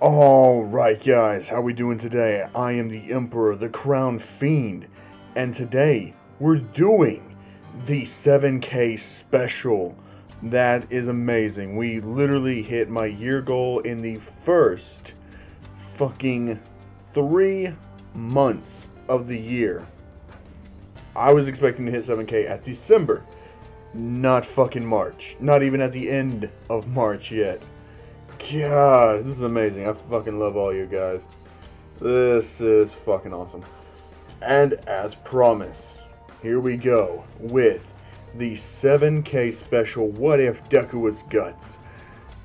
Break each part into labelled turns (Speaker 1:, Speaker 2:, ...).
Speaker 1: Alright guys, how we doing today? I am the Emperor, the Crown Fiend, and today we're doing the 7K special. That is amazing. We literally hit my year goal in the first fucking 3 months of the year. I was expecting to hit 7K at December, not fucking March. Not even at the end of March yet. God, this is amazing. I fucking love all you guys. This is fucking awesome. And as promised, here we go with the 7K special What If Deku Was Guts.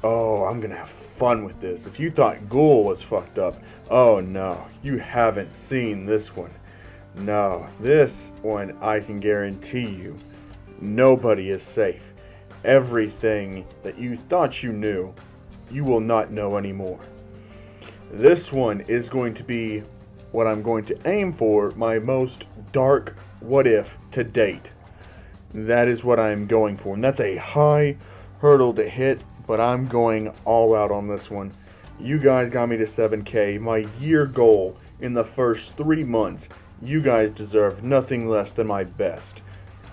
Speaker 1: Oh, I'm gonna have fun with this. If you thought Ghoul was fucked up, oh no, you haven't seen this one. No, this one I can guarantee you, nobody is safe. Everything that you thought you knew, you will not know anymore. This one is going to be what I'm going to aim for, my most dark what if to date. That is what I'm going for, and that's a high hurdle to hit, but I'm going all out on this one. You guys got me to 7K, my year goal in the first 3 months. You guys deserve nothing less than my best,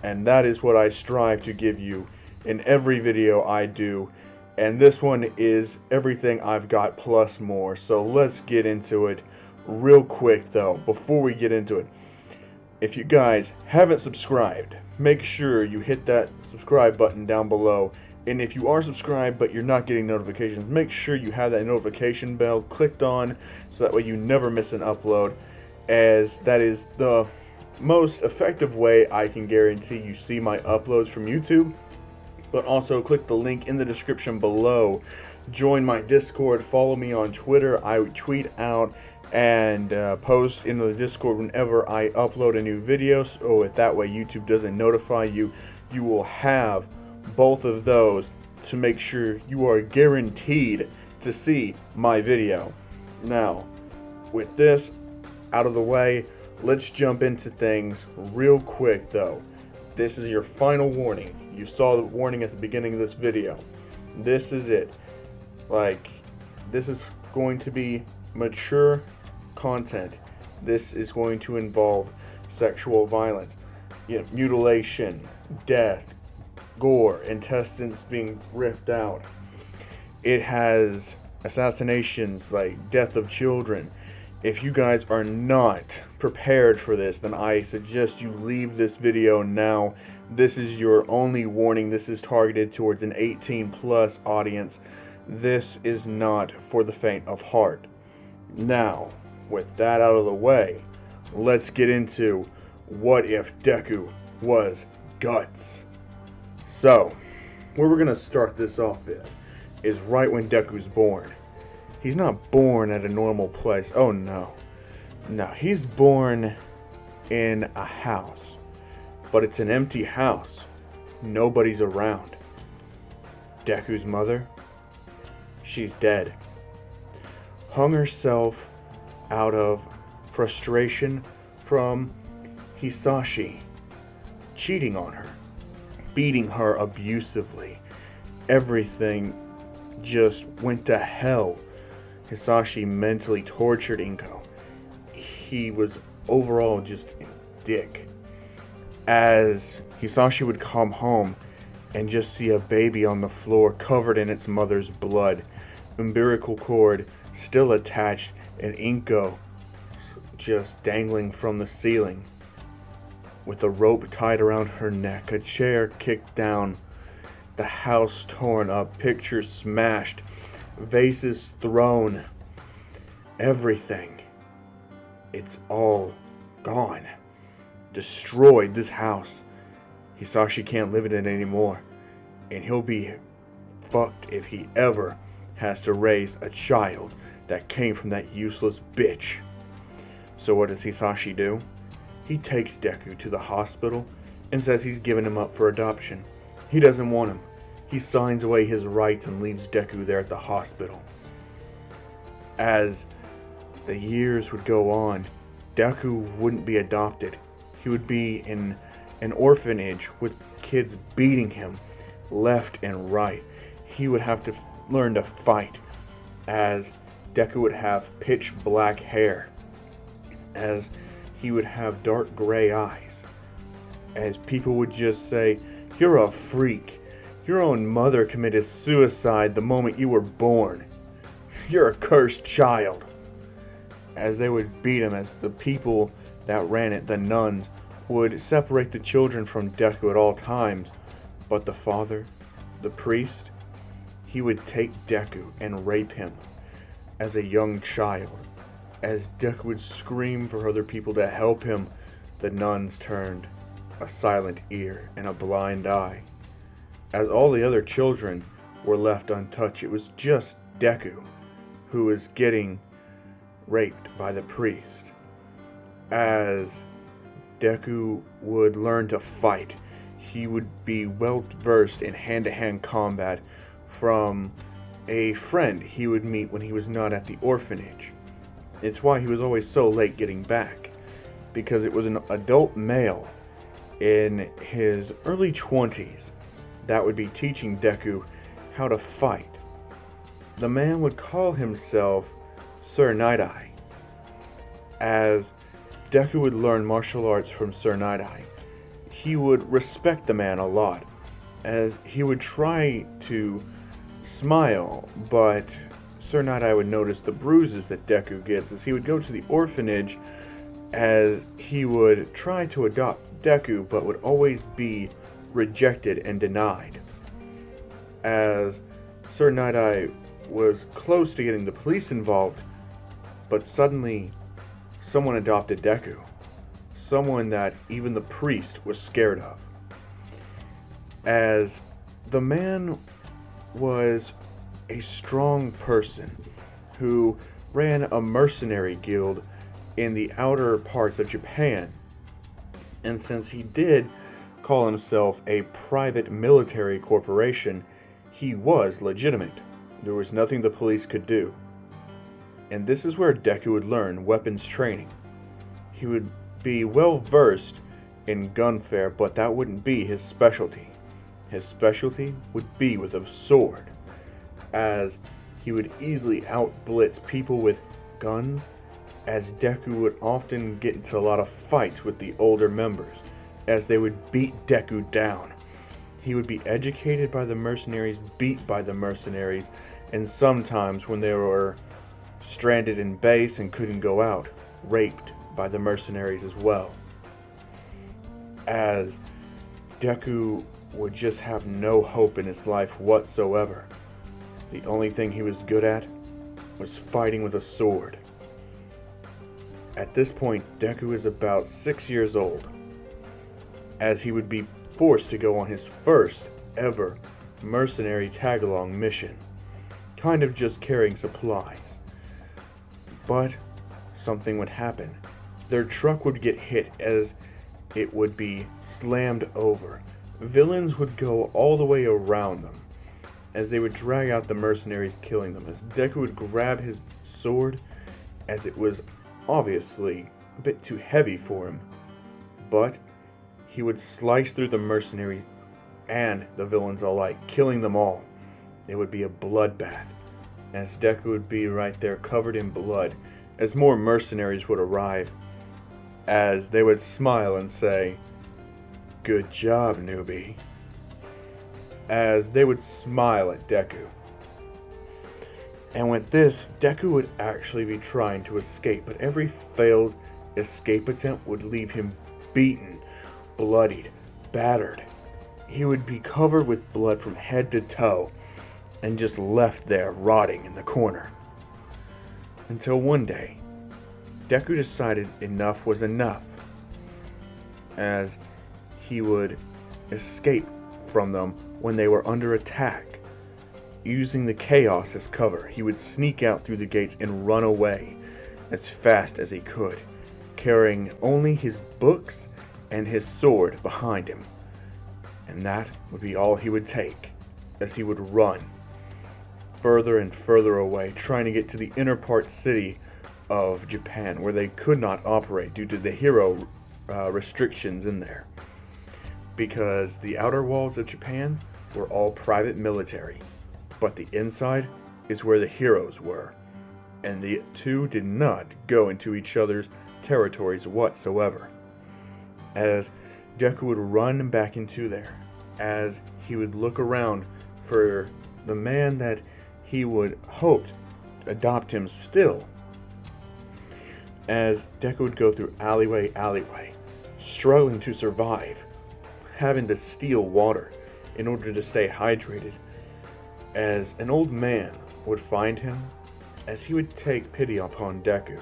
Speaker 1: and that is what I strive to give you in every video I do. And this one is everything I've got plus more. So let's get into it real quick though. Before we get into it, if you guys haven't subscribed, make sure you hit that subscribe button down below. And if you are subscribed but you're not getting notifications, make sure you have that notification bell clicked on so that way you never miss an upload, as that is the most effective way I can guarantee you see my uploads from YouTube. But also click the link in the description below. Join my Discord. Follow me on Twitter. I tweet out and post into the Discord whenever I upload a new video. So if that way YouTube doesn't notify you, you will have both of those to make sure you are guaranteed to see my video. Now, with this out of the way, let's jump into things real quick though. This is your final warning. You saw the warning at the beginning of this video. This is it. Like, this is going to be mature content. This is going to involve sexual violence, mutilation, death, gore, intestines being ripped out. It has assassinations, like death of children. If you guys are not prepared for this, then I suggest you leave this video now. This is your only warning. This is targeted towards an 18+ audience. This is not for the faint of heart. Now, with that out of the way, let's get into What If Deku Was Guts. So, where we're going to start this off is right when Deku's born. He's not born at a normal place. Oh no. No, he's born in a house. But it's an empty house. Nobody's around. Deku's mother, she's dead. Hung herself out of frustration from Hisashi cheating on her, beating her abusively. Everything just went to hell. Hisashi mentally tortured Inko. He was overall just a dick. As Hisashi would come home and just see a baby on the floor covered in its mother's blood, umbilical cord still attached, and Inko just dangling from the ceiling with a rope tied around her neck, a chair kicked down, the house torn up, pictures smashed, vases thrown, everything. It's all gone. Destroyed this house. Hisashi can't live in it anymore, and he'll be fucked if he ever has to raise a child that came from that useless bitch. So what does Hisashi do? He takes Deku to the hospital and says he's giving him up for adoption. He doesn't want him. He signs away his rights and leaves Deku there at the hospital. As the years would go on, Deku wouldn't be adopted. He would be in an orphanage with kids beating him left and right. He would have to learn to fight as Deku would have pitch black hair, as he would have dark gray eyes, as people would just say, "You're a freak. Your own mother committed suicide the moment you were born. You're a cursed child." As they would beat him, as the people that ran it, the nuns, would separate the children from Deku at all times. But the father, the priest, he would take Deku and rape him as a young child. As Deku would scream for other people to help him, the nuns turned a silent ear and a blind eye. As all the other children were left untouched, it was just Deku who was getting raped by the priest. As Deku would learn to fight, he would be well versed in hand-to-hand combat from a friend he would meet when he was not at the orphanage. It's why he was always so late getting back, because it was an adult male in his early 20s that would be teaching Deku how to fight. The man would call himself Sir Night-Eye. As Deku would learn martial arts from Sir Night-Eye, he would respect the man a lot, as he would try to smile, but Sir Night-Eye would notice the bruises that Deku gets as he would go to the orphanage, as he would try to adopt Deku but would always be rejected and denied. As Sir Night-Eye was close to getting the police involved, but suddenly someone adopted Deku. Someone that even the priest was scared of. As the man was a strong person who ran a mercenary guild in the outer parts of Japan. And since he did call himself a private military corporation, he was legitimate. There was nothing the police could do. And this is where Deku would learn weapons training. He would be well versed in gunfare, but that wouldn't be his specialty. His specialty would be with a sword, as he would easily outblitz people with guns, as Deku would often get into a lot of fights with the older members, as they would beat Deku down. He would be educated by the mercenaries, beat by the mercenaries, and sometimes when they were stranded in base and couldn't go out, raped by the mercenaries as well. As Deku would just have no hope in his life whatsoever. The only thing he was good at was fighting with a sword. At this point, Deku is about 6 years old, as he would be forced to go on his first ever mercenary tag-along mission, kind of just carrying supplies. But something would happen. Their truck would get hit as it would be slammed over. Villains would go all the way around them as they would drag out the mercenaries, killing them, as Deku would grab his sword, as it was obviously a bit too heavy for him. But he would slice through the mercenaries and the villains alike, killing them all. It would be a bloodbath, as Deku would be right there covered in blood, as more mercenaries would arrive, as they would smile and say, "Good job, newbie," as they would smile at Deku. And with this, Deku would actually be trying to escape, but every failed escape attempt would leave him beaten, bloodied, battered. He would be covered with blood from head to toe, and just left there rotting in the corner. Until one day, Deku decided enough was enough, as he would escape from them when they were under attack. Using the chaos as cover, he would sneak out through the gates and run away as fast as he could, carrying only his books and his sword behind him. And that would be all he would take, as he would run further and further away, trying to get to the inner part city of Japan, where they could not operate due to the hero restrictions in there. Because the outer walls of Japan were all private military, but the inside is where the heroes were. and the two did not go into each other's territories whatsoever. As Deku would run back into there, as he would look around for the man that he would hoped adopt him still. As Deku would go through alleyway, struggling to survive, having to steal water in order to stay hydrated, as an old man would find him, as he would take pity upon Deku,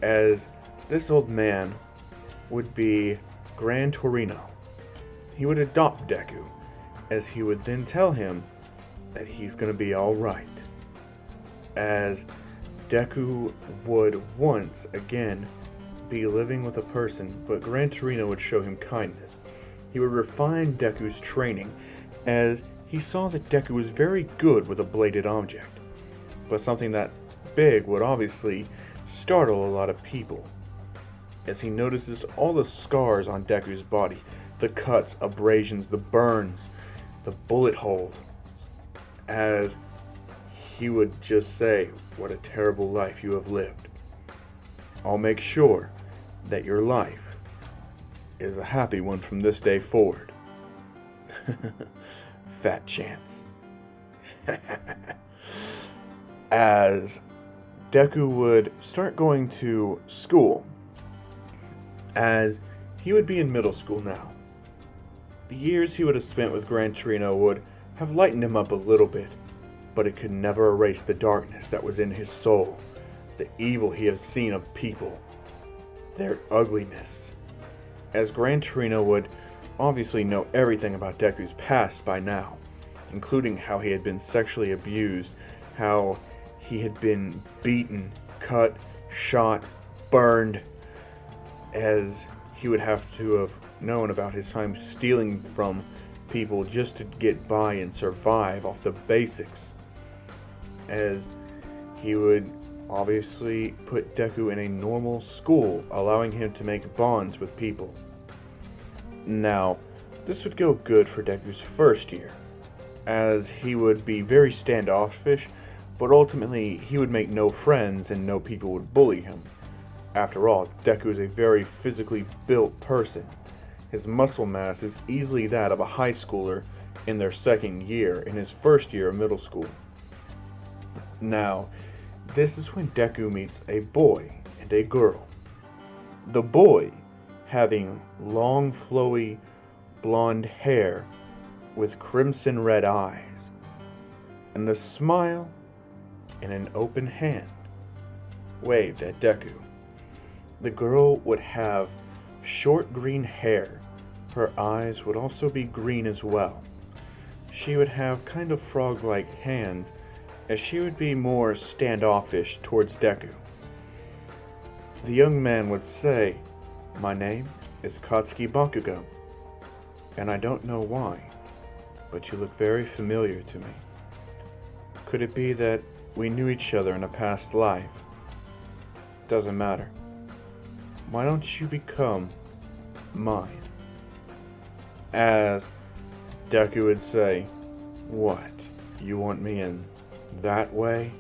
Speaker 1: as this old man would be Gran Torino. He would adopt Deku, as he would then tell him that he's going to be alright. As Deku would once again be living with a person, but Gran Torino would show him kindness. He would refine Deku's training, as he saw that Deku was very good with a bladed object, but something that big would obviously startle a lot of people. As he notices all the scars on Deku's body, the cuts, abrasions, the burns, the bullet holes, as he would just say, "What a terrible life you have lived. I'll make sure that your life is a happy one from this day forward." Fat chance. As Deku would start going to school, as he would be in middle school now. The years he would have spent with Gran Torino would have lightened him up a little bit, but it could never erase the darkness that was in his soul, the evil he has seen of people, their ugliness. As Gran Torino would obviously know everything about Deku's past by now, including how he had been sexually abused, how he had been beaten, cut, shot, burned, as he would have to have known about his time stealing from people just to get by and survive off the basics. As he would obviously put Deku in a normal school, allowing him to make bonds with people. Now, this would go good for Deku's first year, as he would be very standoffish, but ultimately he would make no friends and no people would bully him. After all, Deku is a very physically built person. His muscle mass is easily that of a high schooler in their second year, in his first year of middle school. Now, this is when Deku meets a boy and a girl. The boy having long, flowy, blonde hair with crimson red eyes, and the smile in an open hand waved at Deku. The girl would have short green hair. Her eyes would also be green as well. She would have kind of frog-like hands, as she would be more standoffish towards Deku. The young man would say, "My name is Katsuki Bakugo, and I don't know why, but you look very familiar to me. Could it be that we knew each other in a past life? Doesn't matter. Why don't you become mine?" As Deku would say, "What? You want me in that way?"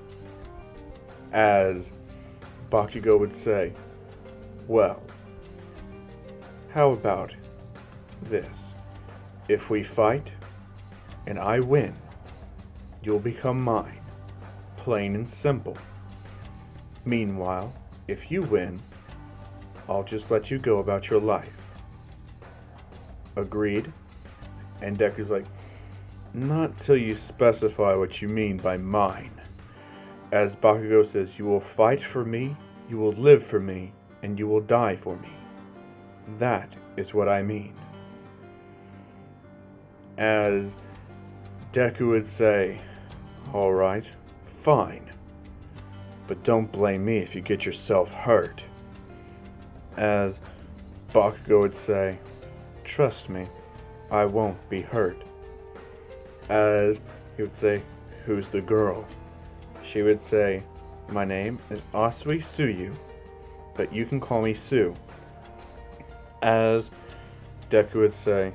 Speaker 1: As Bakugo would say, "Well, how about this? If we fight, and I win, you'll become mine. Plain and simple. Meanwhile, if you win, I'll just let you go about your life. Agreed?" And Deku's like, "Not till you specify what you mean by mine." As Bakugo says, "You will fight for me, you will live for me, and you will die for me. That is what I mean." As Deku would say, "Alright, fine. But don't blame me if you get yourself hurt." As Bakugo would say, "Trust me, I won't be hurt." As he would say, "Who's the girl?" She would say, "My name is Asui Tsuyu, but you can call me Sue." As Deku would say,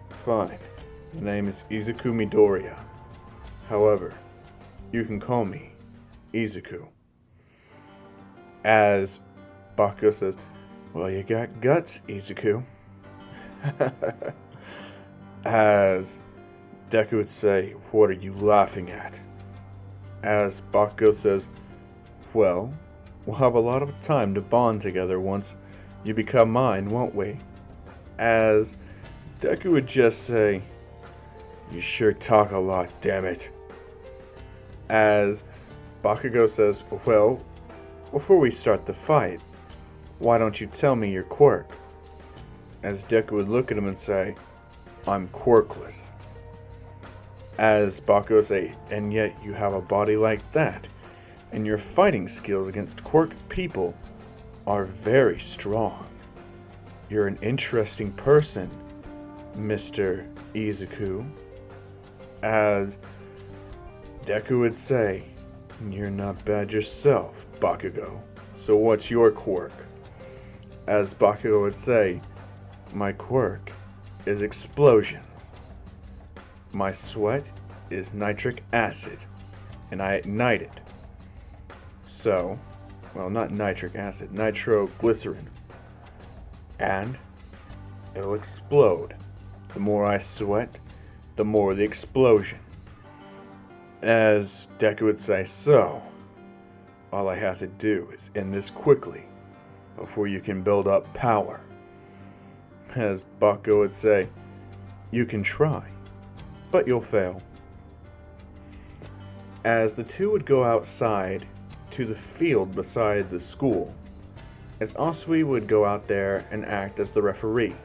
Speaker 1: "Fine, the name is Izuku Midoriya. However, you can call me Izuku." As Bakugo says, well, you got guts, Izuku. As Deku would say, what are you laughing at? As Bakugo says, well, we'll have a lot of time to bond together once you become mine, won't we? As Deku would just say, you sure talk a lot, damn it. As Bakugo says, well, before we start the fight, why don't you tell me your quirk? As Deku would look at him and say, I'm quirkless. As Bakugo would say, and yet you have a body like that, and your fighting skills against quirk people are very strong. You're an interesting person, Mr. Izuku. As Deku would say, you're not bad yourself, Bakugo. So what's your quirk? As Bakugo would say, my quirk is explosions. My sweat is nitric acid, and I ignite it. So, well, not nitric acid, nitroglycerin. And it'll explode. The more I sweat, the more the explosion. As Deku would say, so, all I have to do is end this quickly, before you can build up power. As Bakugo would say, you can try, but you'll fail. As the two would go outside to the field beside the school, as Asui would go out there and act as the referee.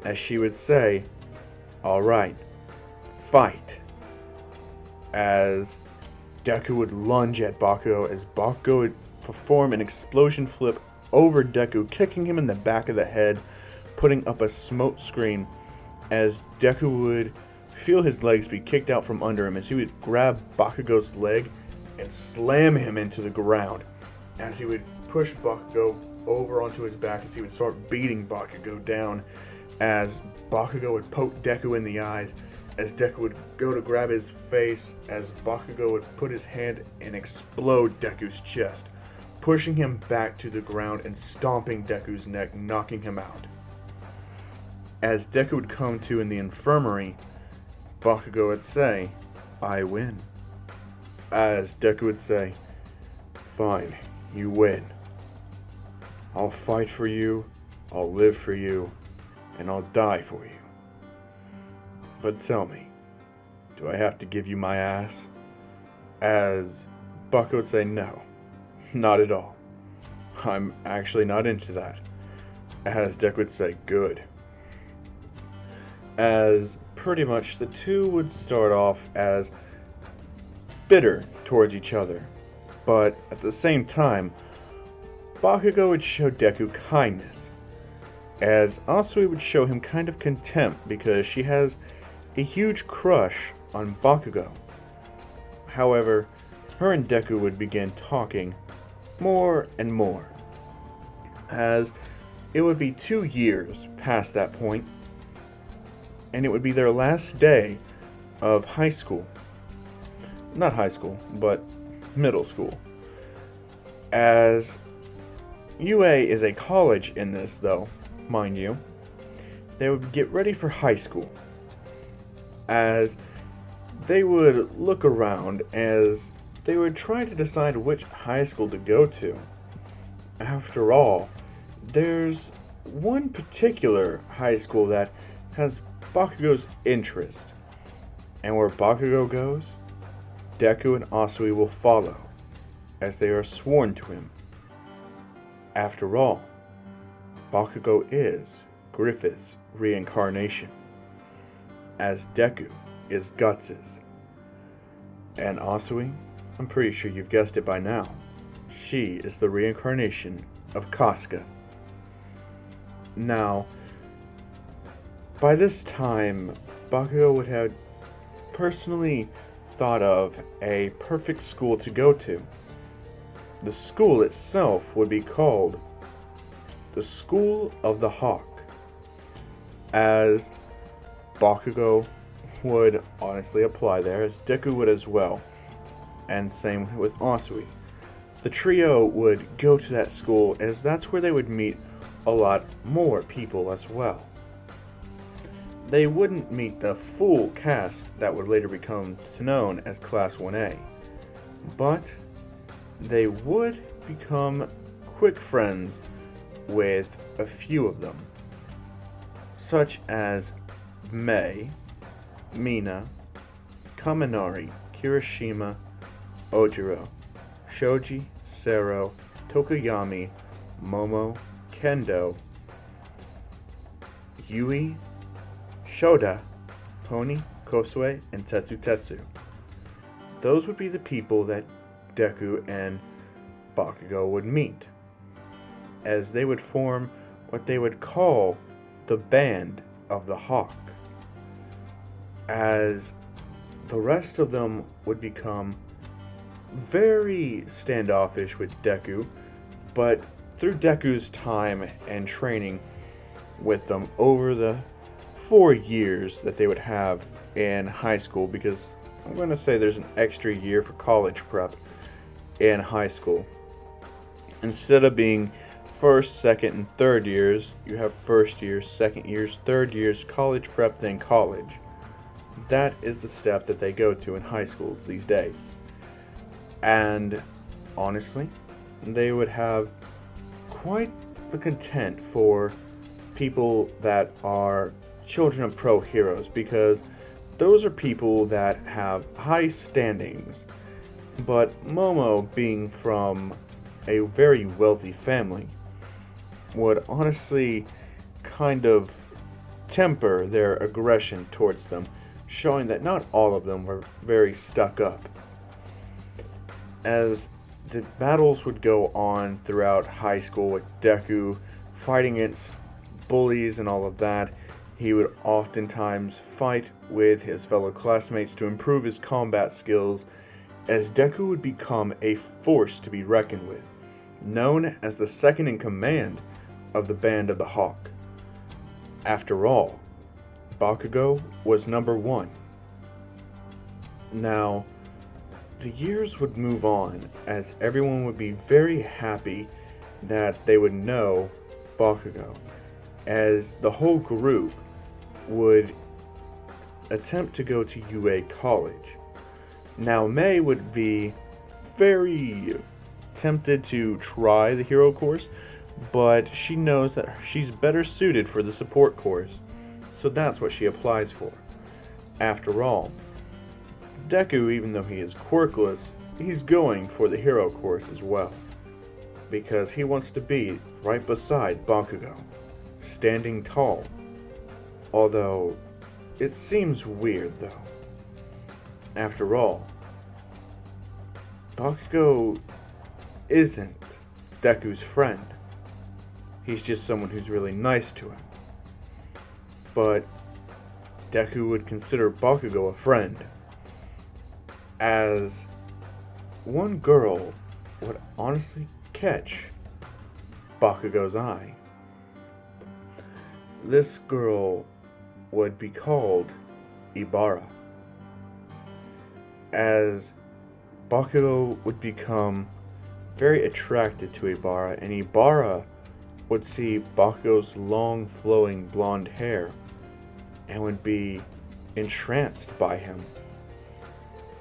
Speaker 1: As she would say, alright, fight. As Deku would lunge at Bakugo, as Bakugo would perform an explosion flip over Deku, kicking him in the back of the head, putting up a smoke screen, as Deku would feel his legs be kicked out from under him, as he would grab Bakugo's leg and slam him into the ground, as he would push Bakugo over onto his back, as he would start beating Bakugo down, as Bakugo would poke Deku in the eyes, as Deku would go to grab his face, as Bakugo would put his hand and explode Deku's chest, pushing him back to the ground and stomping Deku's neck, knocking him out. As Deku would come to in the infirmary, Bakugo would say, I win. As Deku would say, fine, you win. I'll fight for you, I'll live for you, and I'll die for you. But tell me, do I have to give you my ass? As Bakugo would say, no, not at all. I'm actually not into that. As Deku would say, good. As pretty much the two would start off as bitter towards each other, but at the same time, Bakugo would show Deku kindness, as Asui would show him kind of contempt because she has a huge crush on Bakugo. However, her and Deku would begin talking more and more, as it would be 2 years past that point, and it would be their last day of high school. Not high school, but middle school. As UA is a college in this, though, mind you, they would get ready for high school. As they would look around, as they would try to decide which high school to go to. After all, there's one particular high school that has Bakugo's interest, and where Bakugo goes, Deku and Asui will follow, as they are sworn to him. After all, Bakugo is Griffith's reincarnation, as Deku is Guts's. And Asui, I'm pretty sure you've guessed it by now, she is the reincarnation of Casca. Now, by this time, Bakugo would have personally thought of a perfect school to go to. The school itself would be called the School of the Hawk, as Bakugo would honestly apply there, as Deku would as well, and same with Asui. the trio would go to that school as that's where they would meet a lot more people as well. They wouldn't meet the full cast that would later become known as Class 1A, but they would become quick friends with a few of them, such as Mei, Mina, Kaminari, Kirishima, Ojiro, Shoji, Sero, Tokoyami, Momo, Kendo, Yui, Shoda, Pony, Kosue, and Tetsu Tetsu. Those would be the people that Deku and Bakugo would meet, as they would form what they would call the Band of the Hawk, as the rest of them would become very standoffish with Deku, but through Deku's time and training with them over the 4 years that they would have in high school, because I'm going to say there's an extra year for college prep in high school. Instead of being first, second, and third years, you have first years, second years, third years, college prep, then college. That is the step that they go to in high schools these days. And honestly, they would have quite the content for people that are children of pro heroes, because those are people that have high standings. But Momo, being from a very wealthy family, would honestly kind of temper their aggression towards them, showing that not all of them were very stuck up. As the battles would go on throughout high school with Deku fighting against bullies and all of that, he would oftentimes fight with his fellow classmates to improve his combat skills, as Deku would become a force to be reckoned with, known as the second in command of the Band of the Hawk. After all, Bakugo was number 1. Now, the years would move on as everyone would be very happy that they would know Bakugo, as the whole group would attempt to go to UA College. Now, Mei would be very tempted to try the hero course, but she knows that she's better suited for the support course, so that's what she applies for. After all, Deku, even though he is quirkless, he's going for the hero course as well, because he wants to be right beside Bakugo, standing tall. Although, it seems weird though. After all, Bakugo isn't Deku's friend. He's just someone who's really nice to him. But Deku would consider Bakugo a friend, as one girl would honestly catch Bakugo's eye. This girl would be called Ibara, as Bakugo would become very attracted to Ibara, and Ibara would see Bakugo's long flowing blonde hair and would be entranced by him.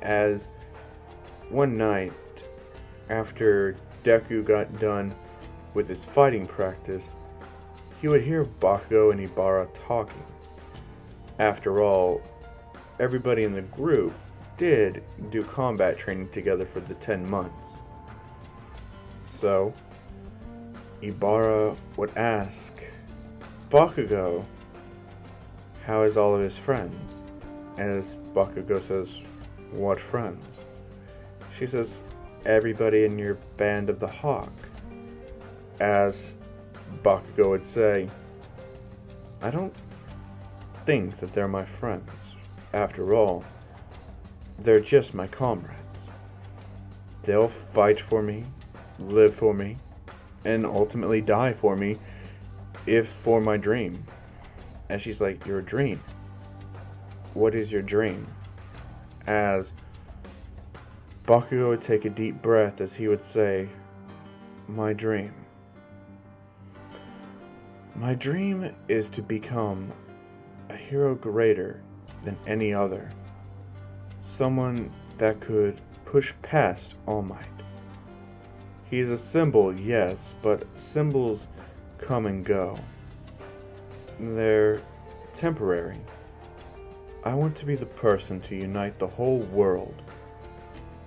Speaker 1: As one night, after Deku got done with his fighting practice, he would hear Bakugo and Ibara talking. After all, everybody in the group did do combat training together for the 10 months. So, Ibara would ask Bakugo how is all of his friends, as Bakugo says, what friends? She says, everybody in your Band of the Hawk. As Bakugo would say, I don't think that they're my friends. After all, they're just my comrades. They'll fight for me, live for me, and ultimately die for me, if for my dream. And she's like, your dream? What is your dream? As Bakugo would take a deep breath as he would say, "My dream. My dream is to become a hero greater than any other. Someone that could push past All Might. He's a symbol, yes, but symbols come and go. They're temporary. I want to be the person to unite the whole world.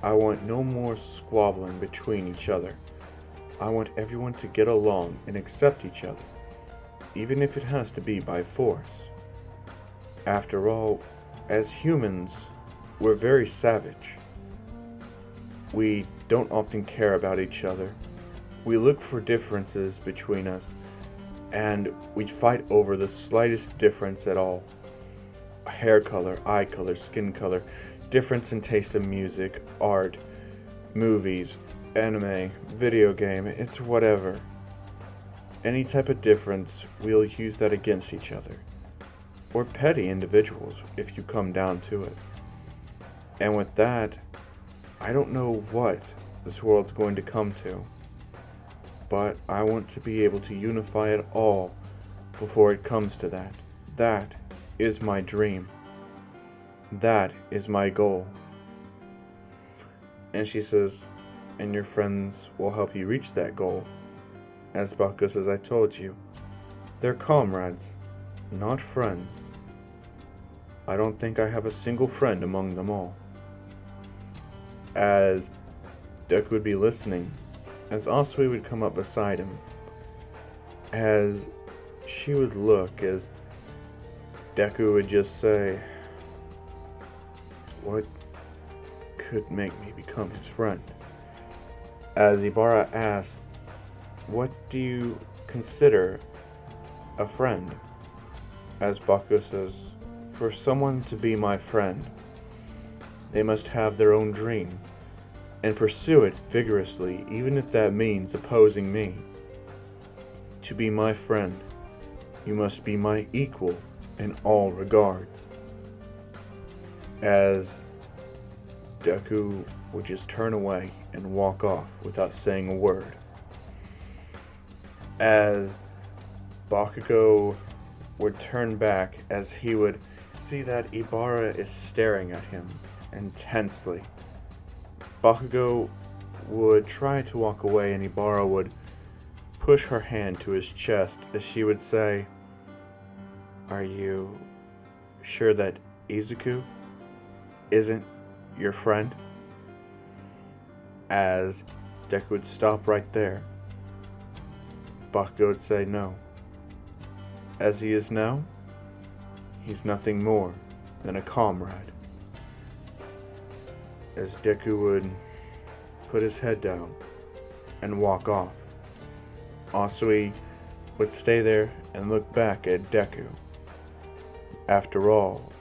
Speaker 1: I want no more squabbling between each other. I want everyone to get along and accept each other, even if it has to be by force. After all, as humans, we're very savage. We don't often care about each other. We look for differences between us, and we fight over the slightest difference at all. Hair color, eye color, skin color, difference in taste of music, art, movies, anime, video game, it's whatever. Any type of difference, we'll use that against each other. Or petty individuals, if you come down to it. And with that, I don't know what this world's going to come to. But I want to be able to unify it all before it comes to that. That is my dream. That is my goal." And she says, "And your friends will help you reach that goal." As Bakugo says, "I told you, they're comrades, not friends. I don't think I have a single friend among them all." As Deku would be listening, as Asui would come up beside him, as she would look, as Deku would just say, "What could make me become his friend?" As Ibara asked, "What do you consider a friend?" As Bakugo says, "For someone to be my friend, they must have their own dream, and pursue it vigorously, even if that means opposing me. To be my friend, you must be my equal in all regards." As Deku would just turn away and walk off without saying a word. As Bakugo would turn back, as he would see that Ibara is staring at him intensely. Bakugo would try to walk away, and Ibara would push her hand to his chest as she would say, "Are you sure that Izuku isn't your friend?" As Deku would stop right there, Bakugo would say, "No. As he is now, he's nothing more than a comrade." As Deku would put his head down and walk off, Asui would stay there and look back at Deku. After all,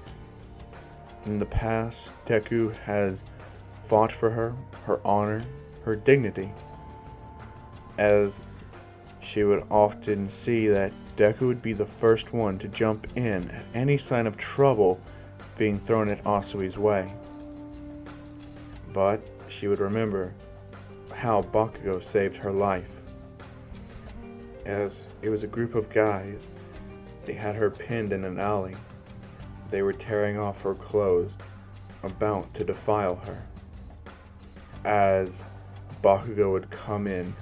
Speaker 1: in the past, Deku has fought for her, her honor, her dignity, as she would often see that Deku would be the first one to jump in at any sign of trouble being thrown at Asui's way. But she would remember how Bakugo saved her life. As it was a group of guys, they had her pinned in an alley. They were tearing off her clothes, about to defile her. As Bakugo would come in,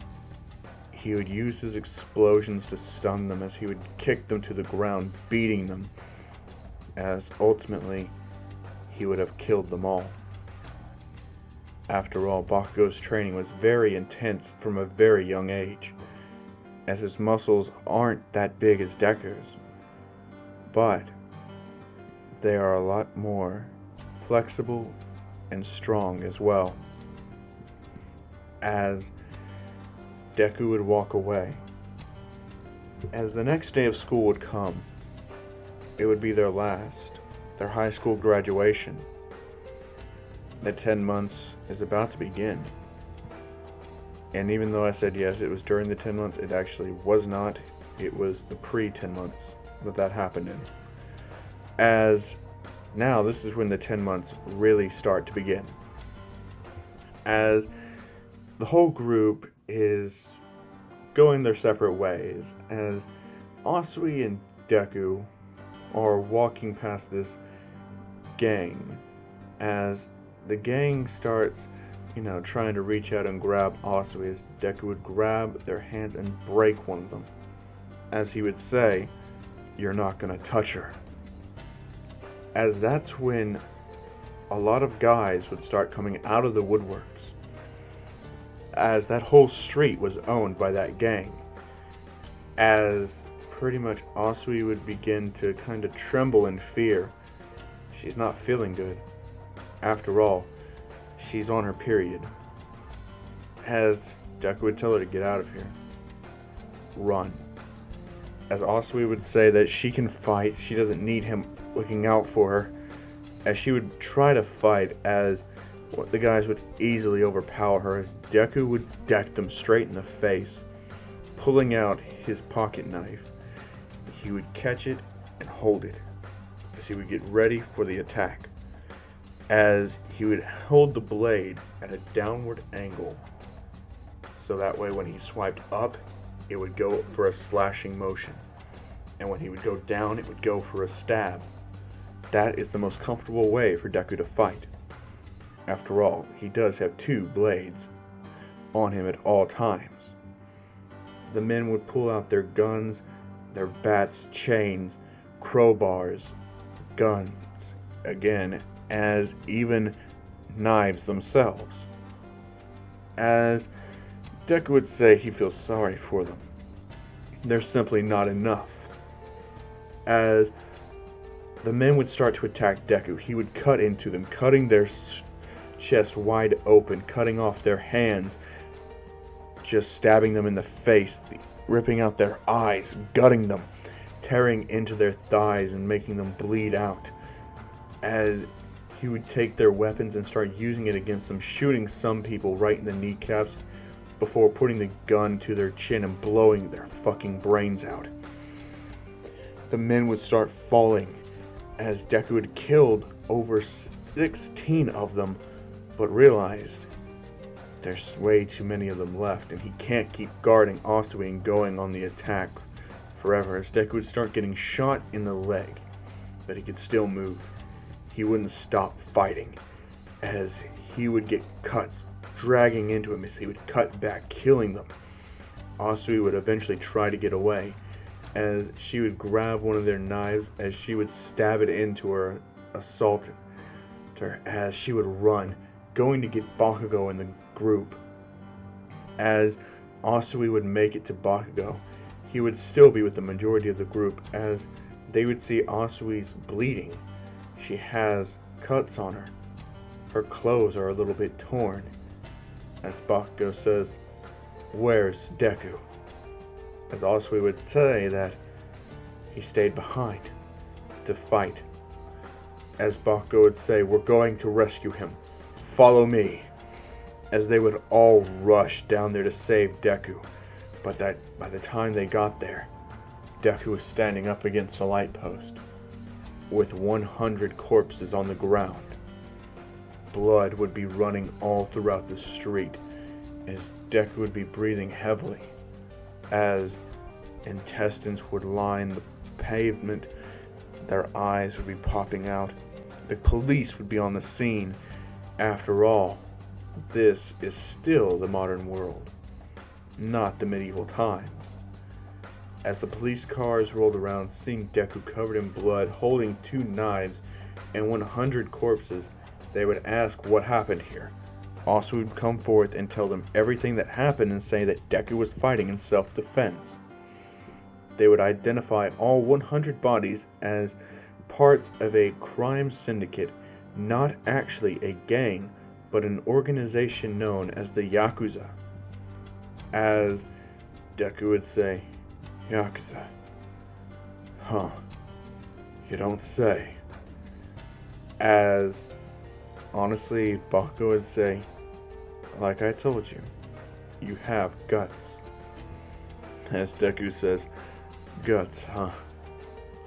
Speaker 1: he would use his explosions to stun them, as he would kick them to the ground, beating them, as ultimately he would have killed them all. After all, Bakugo's training was very intense from a very young age, as his muscles aren't that big as Deku's, but they are a lot more flexible and strong as well. As Deku would walk away, as the next day of school would come, it would be their last, their high school graduation. The 10 months is about to begin. And even though I said yes, it was during the 10 months, it actually was not. It was the pre-10 months that happened in. As now, this is when the 10 months really start to begin. as the whole group is going their separate ways, as Asui and Deku are walking past this gang, as the gang starts, trying to reach out and grab Asui, as Deku would grab their hands and break one of them, as he would say, "You're not gonna touch her." As that's when a lot of guys would start coming out of the woodworks, as that whole street was owned by that gang, as pretty much Asui would begin to kind of tremble in fear. She's not feeling good. After all, she's on her period. As Deku would tell her to get out of here. Run. As Asui would say that she can fight, she doesn't need him looking out for her. As she would try to fight, as the guys would easily overpower her, as Deku would deck them straight in the face, pulling out his pocket knife. He would catch it and hold it, as he would get ready for the attack, as he would hold the blade at a downward angle, so that way when he swiped up, it would go for a slashing motion, and when he would go down, it would go for a stab. That is the most comfortable way for Deku to fight. After all, he does have two blades on him at all times. The men would pull out their guns, their bats, chains, crowbars, guns, again, as even knives themselves. As Deku would say, he feels sorry for them. They're simply not enough. As the men would start to attack Deku, he would cut into them, cutting their chest wide open, cutting off their hands, just stabbing them in the face, ripping out their eyes, gutting them, tearing into their thighs and making them bleed out. As he would take their weapons and start using it against them, shooting some people right in the kneecaps before putting the gun to their chin and blowing their fucking brains out. The men would start falling, as Deku had killed over 16 of them, but realized there's way too many of them left, and he can't keep guarding Asui and going on the attack forever, as Deku would start getting shot in the leg, but he could still move. He wouldn't stop fighting, as he would get cuts dragging into him, as he would cut back, killing them. Asui would eventually try to get away, as she would grab one of their knives, as she would stab it into her assaultant, as she would run, going to get Bakugo in the group. As Asui would make it to Bakugo, he would still be with the majority of the group, as they would see Asui's bleeding. She has cuts on her. Her clothes are a little bit torn. As Bakugo says, "Where's Deku?" As Asui would say that he stayed behind to fight. As Bakugo would say, "We're going to rescue him. Follow me." As they would all rush down there to save Deku. But that by the time they got there, Deku was standing up against a light post with 100 corpses on the ground. Blood would be running all throughout the street, as Deku would be breathing heavily, as intestines would line the pavement, their eyes would be popping out. The police would be on the scene. After all, this is still the modern world, not the medieval times. As the police cars rolled around, seeing Deku covered in blood, holding two knives and 100 corpses, they would ask what happened here. Asui would come forth and tell them everything that happened and say that Deku was fighting in self-defense. They would identify all 100 bodies as parts of a crime syndicate, not actually a gang, but an organization known as the Yakuza. As Deku would say, "Yakuza? Huh, you don't say." As honestly, Bakugo would say, "Like I told you, you have guts." As Deku says, "Guts, huh?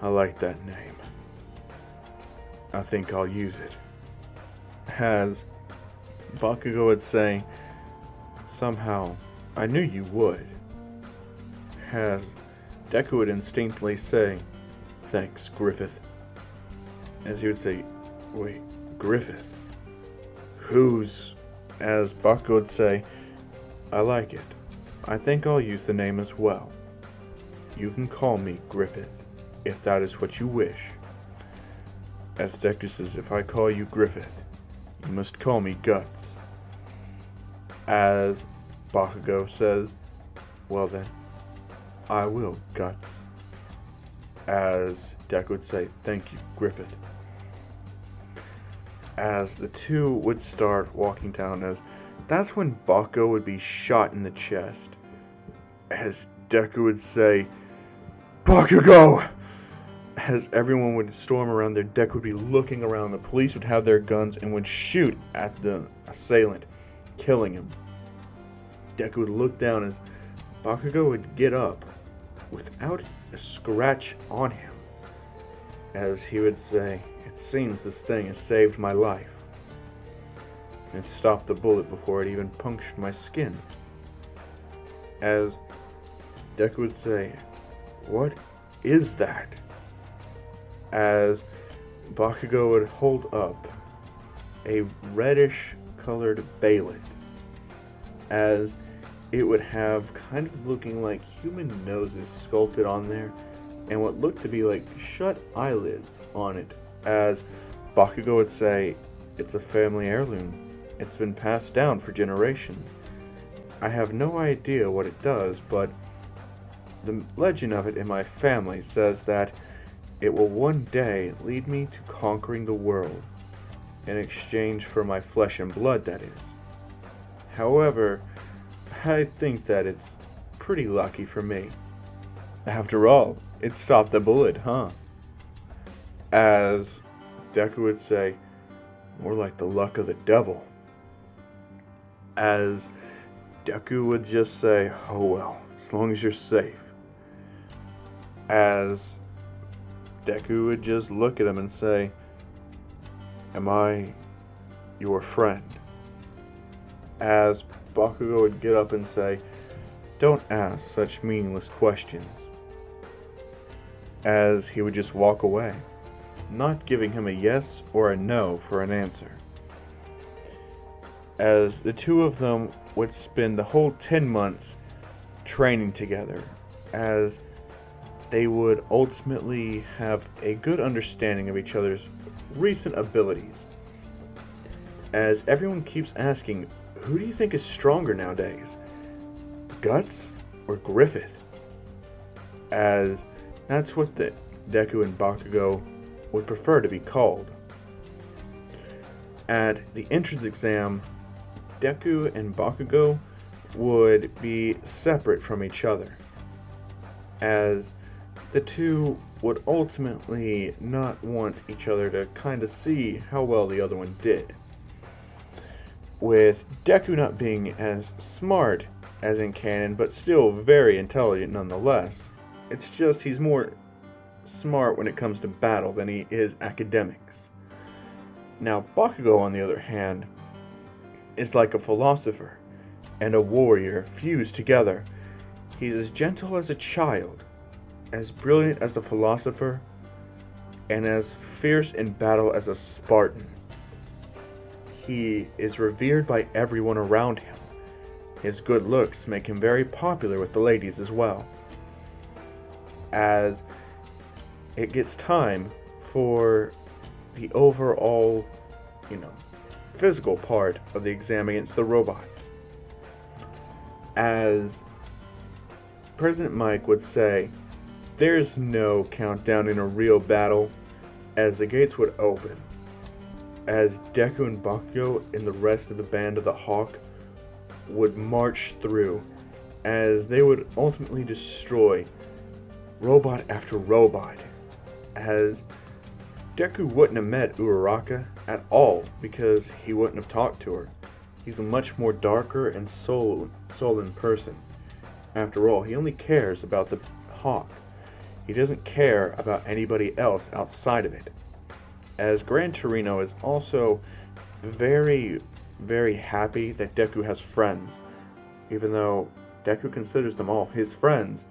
Speaker 1: I like that name. I think I'll use it." As Bakugo would say, somehow, I knew you would. As Deku would instinctively say, thanks, Griffith. As he would say, wait, Griffith? Who's? As Bakugo would say, I like it. I think I'll use the name as well. You can call me Griffith, if that is what you wish. As Deku says, if I call you Griffith, you must call me Guts. As Bakugo says, well then, I will, Guts. As Deku would say, thank you, Griffith. As the two would start walking down, as that's when Bakugo would be shot in the chest. As Deku would say, Bakugo! As everyone would storm around there, Deku would be looking around. The police would have their guns and would shoot at the assailant, killing him. Deku would look down as Bakugo would get up without a scratch on him. As he would say, it seems this thing has saved my life. And stopped the bullet before it even punctured my skin. As Deku would say, what is that? As Bakugo would hold up a reddish colored baylet, as it would have kind of looking like human noses sculpted on there, and what looked to be like shut eyelids on it. As Bakugo would say, it's a family heirloom. It's been passed down for generations. I have no idea what it does, but the legend of it in my family says that it will one day lead me to conquering the world, in exchange for my flesh and blood, that is. However, I think that it's pretty lucky for me. After all, it stopped the bullet, huh? As Deku would say, more like the luck of the devil. As Deku would just say, oh well, as long as you're safe. As Deku would just look at him and say, am I your friend? As Bakugo would get up and say, don't ask such meaningless questions. As he would just walk away, not giving him a yes or a no for an answer. As the two of them would spend the whole 10 months training together, as they would ultimately have a good understanding of each other's recent abilities. As everyone keeps asking, who do you think is stronger nowadays? Guts or Griffith? As that's what the Deku and Bakugo would prefer to be called. At the entrance exam, Deku and Bakugo would be separate from each other, as the two would ultimately not want each other to kind of see how well the other one did. With Deku not being as smart as in canon, but still very intelligent nonetheless. It's just he's more smart when it comes to battle than he is academics. Now, Bakugo, on the other hand, is like a philosopher and a warrior fused together. He's as gentle as a child, as brilliant as a philosopher, and as fierce in battle as a Spartan. He is revered by everyone around him. His good looks make him very popular with the ladies as well. As it gets time for the overall, physical part of the exam against the robots. As President Mike would say, there's no countdown in a real battle, as the gates would open. As Deku and Bakugo and the rest of the band of the Hawk would march through, as they would ultimately destroy robot after robot, as Deku wouldn't have met Uraraka at all because he wouldn't have talked to her. He's a much more darker and sullen person. After all, he only cares about the Hawk. He doesn't care about anybody else outside of it. As Gran Torino is also very very happy that Deku has friends. Even though Deku considers them all his friends,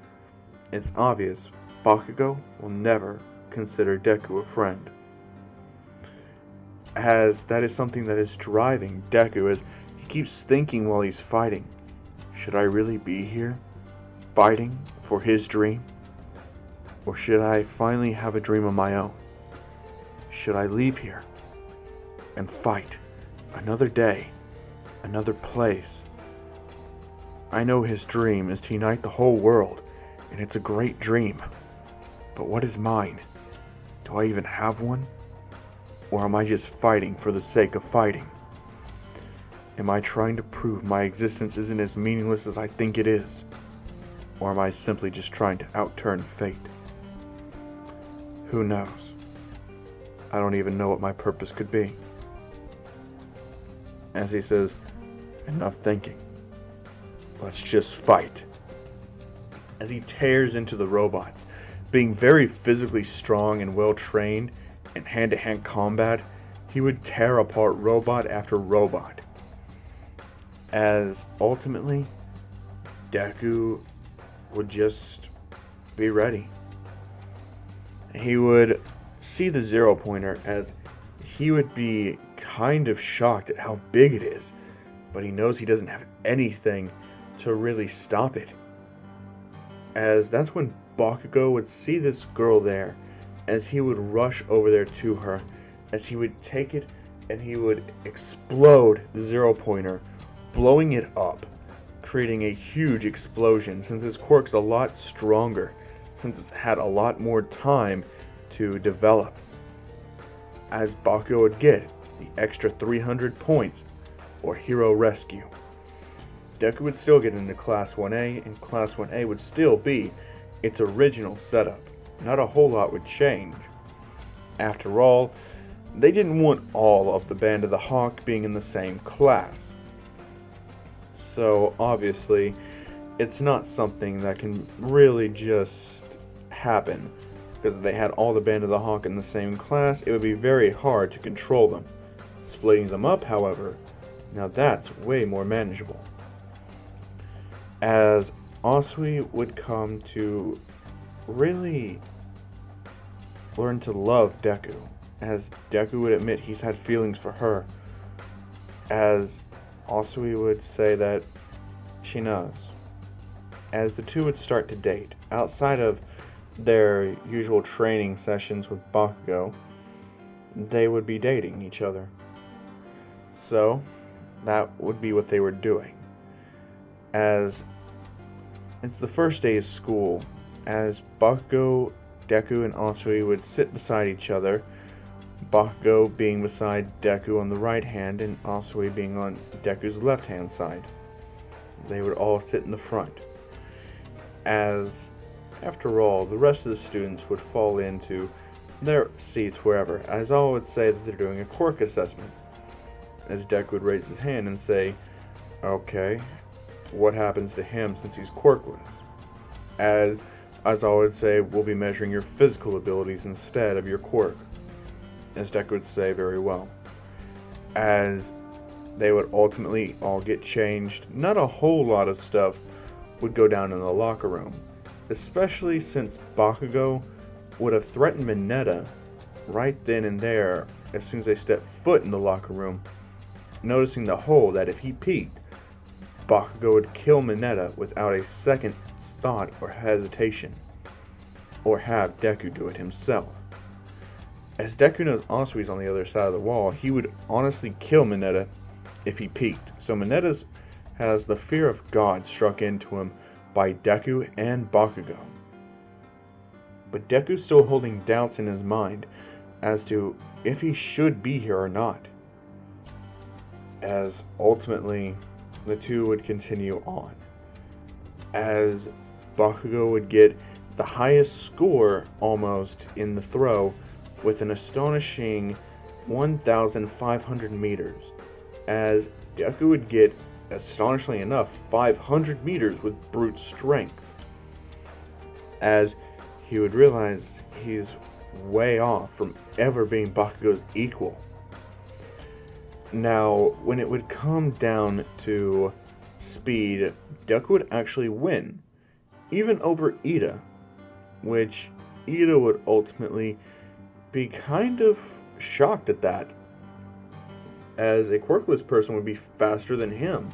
Speaker 1: it's obvious Bakugo will never consider Deku a friend. As that is something that is driving Deku as he keeps thinking while he's fighting. Should I really be here, fighting for his dream? Or should I finally have a dream of my own? Should I leave here and fight another day, another place? I know his dream is to unite the whole world, and it's a great dream. But what is mine? Do I even have one? Or am I just fighting for the sake of fighting? Am I trying to prove my existence isn't as meaningless as I think it is? Or am I simply just trying to outturn fate? Who knows? I don't even know what my purpose could be. As he says, enough thinking. Let's just fight. As he tears into the robots, being very physically strong and well trained in hand-to-hand combat, he would tear apart robot after robot. As ultimately, Deku would just be ready. He would see the zero pointer as he would be kind of shocked at how big it is, but he knows he doesn't have anything to really stop it. As that's when Bakugo would see this girl there, as he would rush over there to her, as he would take it and he would explode the zero pointer, blowing it up, creating a huge explosion since his quirk's a lot stronger, since it's had a lot more time to develop. As Bakugo would get the extra 300 points for Hero Rescue. Deku would still get into Class 1A, and Class 1A would still be its original setup. Not a whole lot would change. After all, they didn't want all of the Band of the Hawk being in the same class. So obviously, it's not something that can really just happen. Because if they had all the Band of the Hawk in the same class, it would be very hard to control them. Splitting them up, however, now that's way more manageable. As Asui would come to really learn to love Deku, as Deku would admit he's had feelings for her, as Asui would say that she knows. As the two would start to date, outside of their usual training sessions with Bakugo, they would be dating each other. So, that would be what they were doing. As it's the first day of school, as Bakugo, Deku, and Asui would sit beside each other, Bakugo being beside Deku on the right hand and Asui being on Deku's left hand side. They would all sit in the front. As, after all, the rest of the students would fall into their seats wherever, as all would say that they're doing a quirk assessment. As Deku would raise his hand and say, okay, what happens to him since he's quirkless? As all would say, we'll be measuring your physical abilities instead of your quirk. As Deku would say, very well. As they would ultimately all get changed, not a whole lot of stuff would go down in the locker room, especially since Bakugo would have threatened Mineta right then and there as soon as they stepped foot in the locker room, noticing the hole that if he peeked, Bakugo would kill Mineta without a second's thought or hesitation, or have Deku do it himself. As Deku knows Asui's on the other side of the wall, he would honestly kill Mineta if he peeked. So Mineta has the fear of God struck into him by Deku and Bakugo. But Deku's still holding doubts in his mind as to if he should be here or not. As ultimately, the two would continue on. As Bakugo would get the highest score almost in the throw with an astonishing 1,500 meters. As Deku would get, astonishingly enough, 500 meters with brute strength. As he would realize he's way off from ever being Bakugo's equal. Now, when it would come down to speed, Deku would actually win, even over Ida, which Ida would ultimately be kind of shocked at that, as a quirkless person would be faster than him,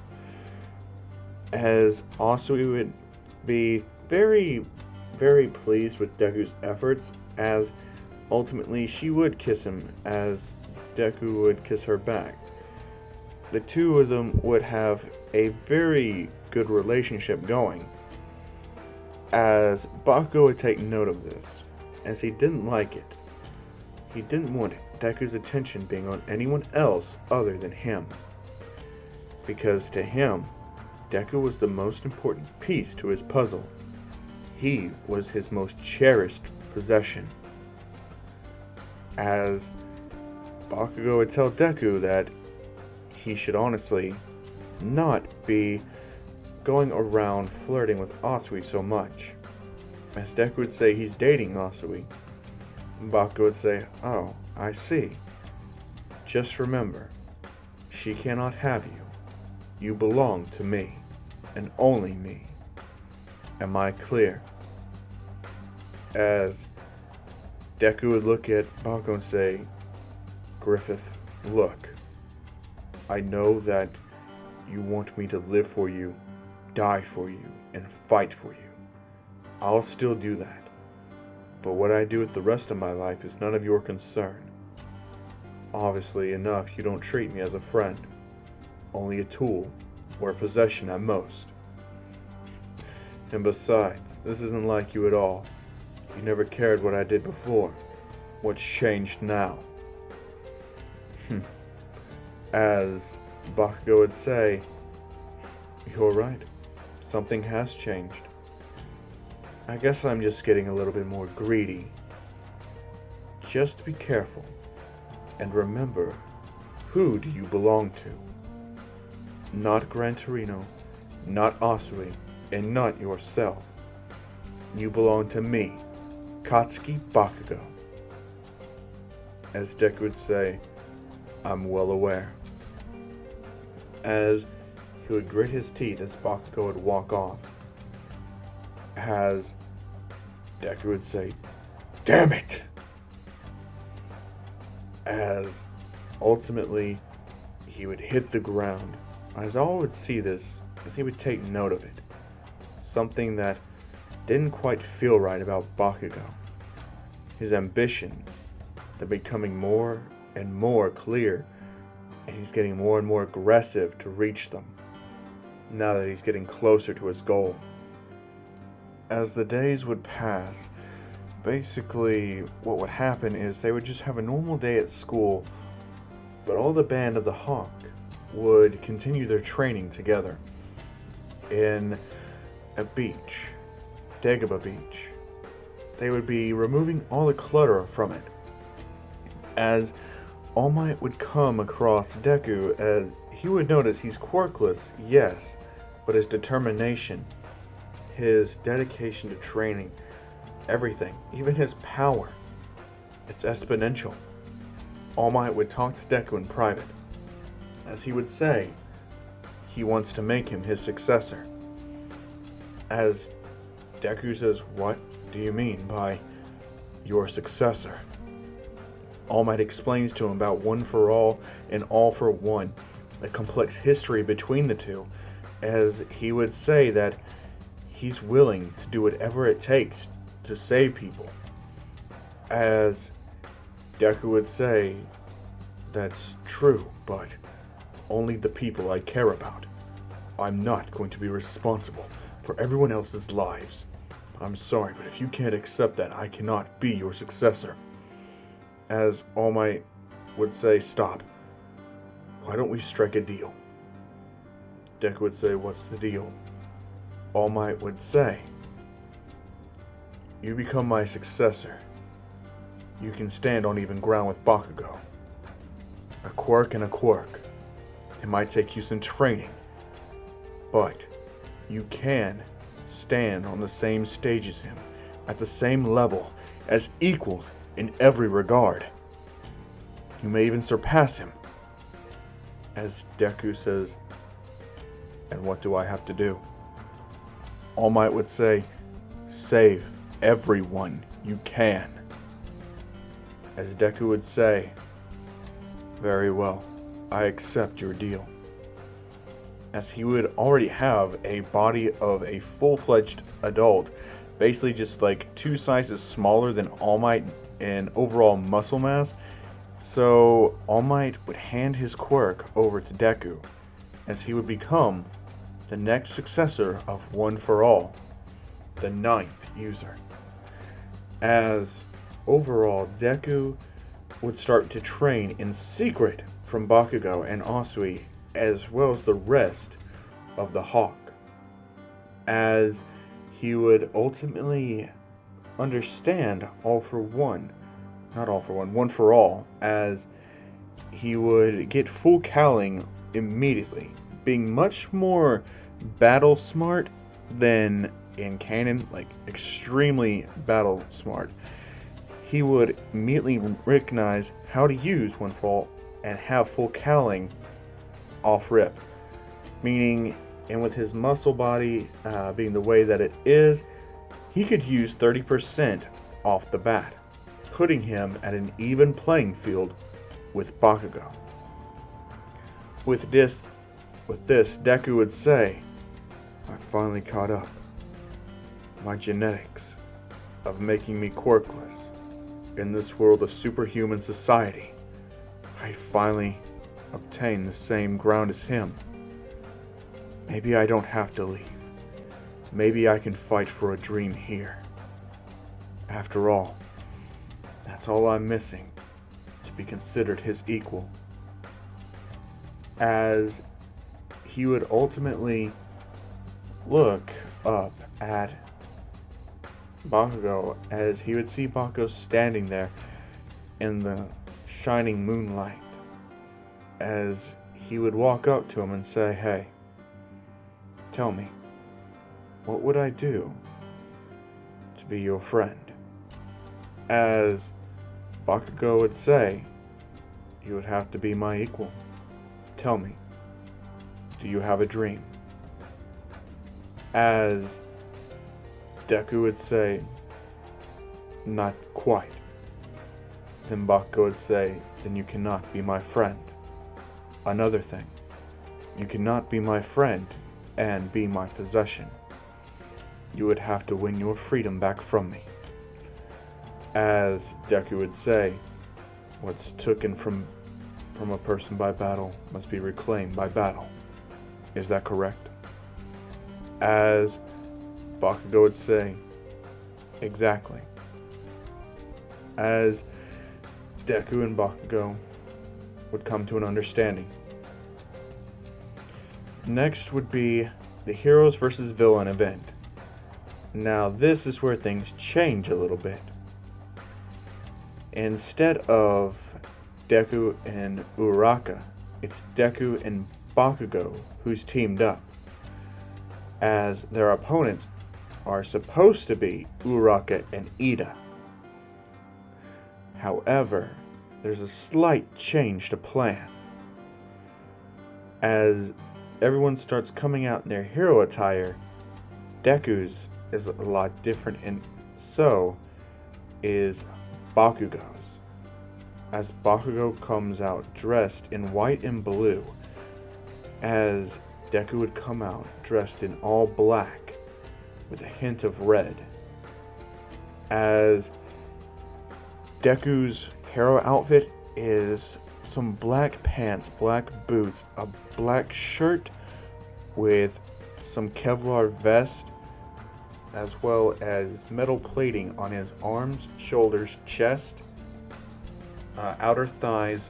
Speaker 1: as Asui would be very, very pleased with Deku's efforts, as ultimately she would kiss him as Deku would kiss her back. The two of them would have a very good relationship going, as Bakugo would take note of this, as he didn't like it. He didn't want Deku's attention being on anyone else other than him, because to him, Deku was the most important piece to his puzzle. He was his most cherished possession. As Bakugo would tell Deku that he should honestly not be going around flirting with Asui so much. As Deku would say he's dating Asui, Bakugo would say, "Oh, I see. Just remember, she cannot have you. You belong to me, and only me. Am I clear?" As Deku would look at Bakugo and say, "Griffith, look. I know that you want me to live for you, die for you, and fight for you. I'll still do that. But what I do with the rest of my life is none of your concern. Obviously enough, you don't treat me as a friend. Only a tool, or a possession at most. And besides, this isn't like you at all. You never cared what I did before. What's changed now?" As Bakugo would say, "You're right. Something has changed. I guess I'm just getting a little bit more greedy. Just be careful. And remember, who do you belong to? Not Gran Torino, not Asui, and not yourself. You belong to me, Katsuki Bakugo." As Deku would say, "I'm well aware." As he would grit his teeth as Bakugo would walk off. As Deku would say, "Damn it!" As ultimately he would hit the ground. As all would see this, as he would take note of it. Something that didn't quite feel right about Bakugo. His ambitions, they're becoming more and more clear, and he's getting more and more aggressive to reach them, now that he's getting closer to his goal. As the days would pass, basically what would happen is they would just have a normal day at school, but all the band of the Hawk would continue their training together in a beach, Dagobah Beach. They would be removing all the clutter from it, as All Might would come across Deku, as he would notice he's quirkless, yes, but his determination, his dedication to training, everything, even his power, it's exponential. All Might would talk to Deku in private, as he would say he wants to make him his successor. As Deku says, "What do you mean by your successor?" All Might explains to him about One for All and All for One, the complex history between the two, as he would say that he's willing to do whatever it takes to save people. As Deku would say, "That's true, but only the people I care about. I'm not going to be responsible for everyone else's lives. I'm sorry, but if you can't accept that, I cannot be your successor." As All Might would say, "Stop. Why don't we strike a deal?" Deku would say, "What's the deal?" All Might would say, "You become my successor. You can stand on even ground with Bakugo. A quirk and a quirk. It might take you some training, but you can stand on the same stage as him, at the same level, as equals in every regard. You may even surpass him. As Deku says, "And what do I have to do?" All Might would say, "Save everyone you can." As Deku would say, "Very well, I accept your deal." As he would already have a body of a full-fledged adult, basically just like 2 sizes smaller than All Might in overall muscle mass. So All Might would hand his quirk over to Deku, as he would become the next successor of One for All, the 9th user. As overall, Deku would start to train in secret from Bakugo and Asui, as well as the rest of the Hawk, as he would ultimately understand All for One, not All for One, One for All, as he would get full cowling immediately, being much more battle smart than in canon, like extremely battle smart. He would immediately recognize how to use One for All and have full cowling off rip, meaning, and with his muscle body being the way that it is, he could use 30% off the bat, putting him at an even playing field with Bakugo. With this, Deku would say, "I finally caught up. My genetics of making me quirkless in this world of superhuman society, I finally obtained the same ground as him. Maybe I don't have to leave. Maybe I can fight for a dream here. After all, that's all I'm missing to be considered his equal." As he would ultimately look up at Bakugo, as he would see Bakugo standing there in the shining moonlight, as he would walk up to him and say, "Hey, tell me, what would I do to be your friend?" As Bakugo would say, "You would have to be my equal. Tell me, do you have a dream?" As Deku would say, "Not quite." Then Bakugo would say, "Then you cannot be my friend. Another thing, you cannot be my friend and be my possession. You would have to win your freedom back from me." As Deku would say, "What's taken from a person by battle must be reclaimed by battle. Is that correct?" As Bakugo would say, "Exactly." As Deku and Bakugo would come to an understanding. Next would be the Heroes vs. Villain event. Now this is where things change a little bit. Instead of Deku and Uraraka, it's Deku and Bakugo who's teamed up, as their opponents are supposed to be Uraraka and Ida. However, there's a slight change to plan, as everyone starts coming out in their hero attire. Deku's is a lot different, and so is Bakugo's, as Bakugo comes out dressed in white and blue, as Deku would come out dressed in all black with a hint of red, as Deku's hero outfit is some black pants, black boots, a black shirt with some Kevlar vest, as well as metal plating on his arms, shoulders, chest, outer thighs,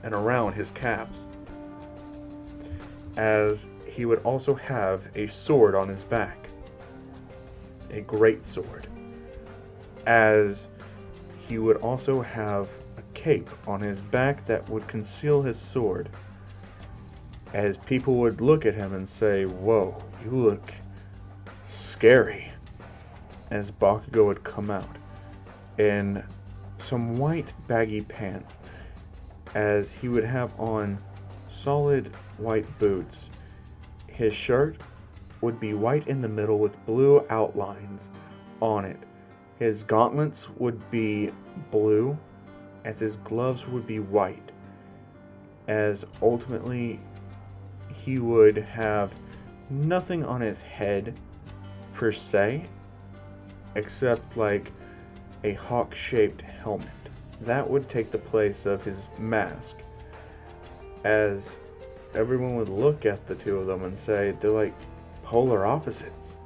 Speaker 1: and around his calves. As he would also have a sword on his back, a great sword, as he would also have a cape on his back that would conceal his sword, as people would look at him and say, "Whoa, you look scary," as Bakugo would come out in some white baggy pants, as he would have on solid white boots. His shirt would be white in the middle with blue outlines on it. His gauntlets would be blue, as his gloves would be white. As ultimately, he would have nothing on his head per se, except like a hawk-shaped helmet. That would take the place of his mask, as everyone would look at the two of them and say they're like polar opposites.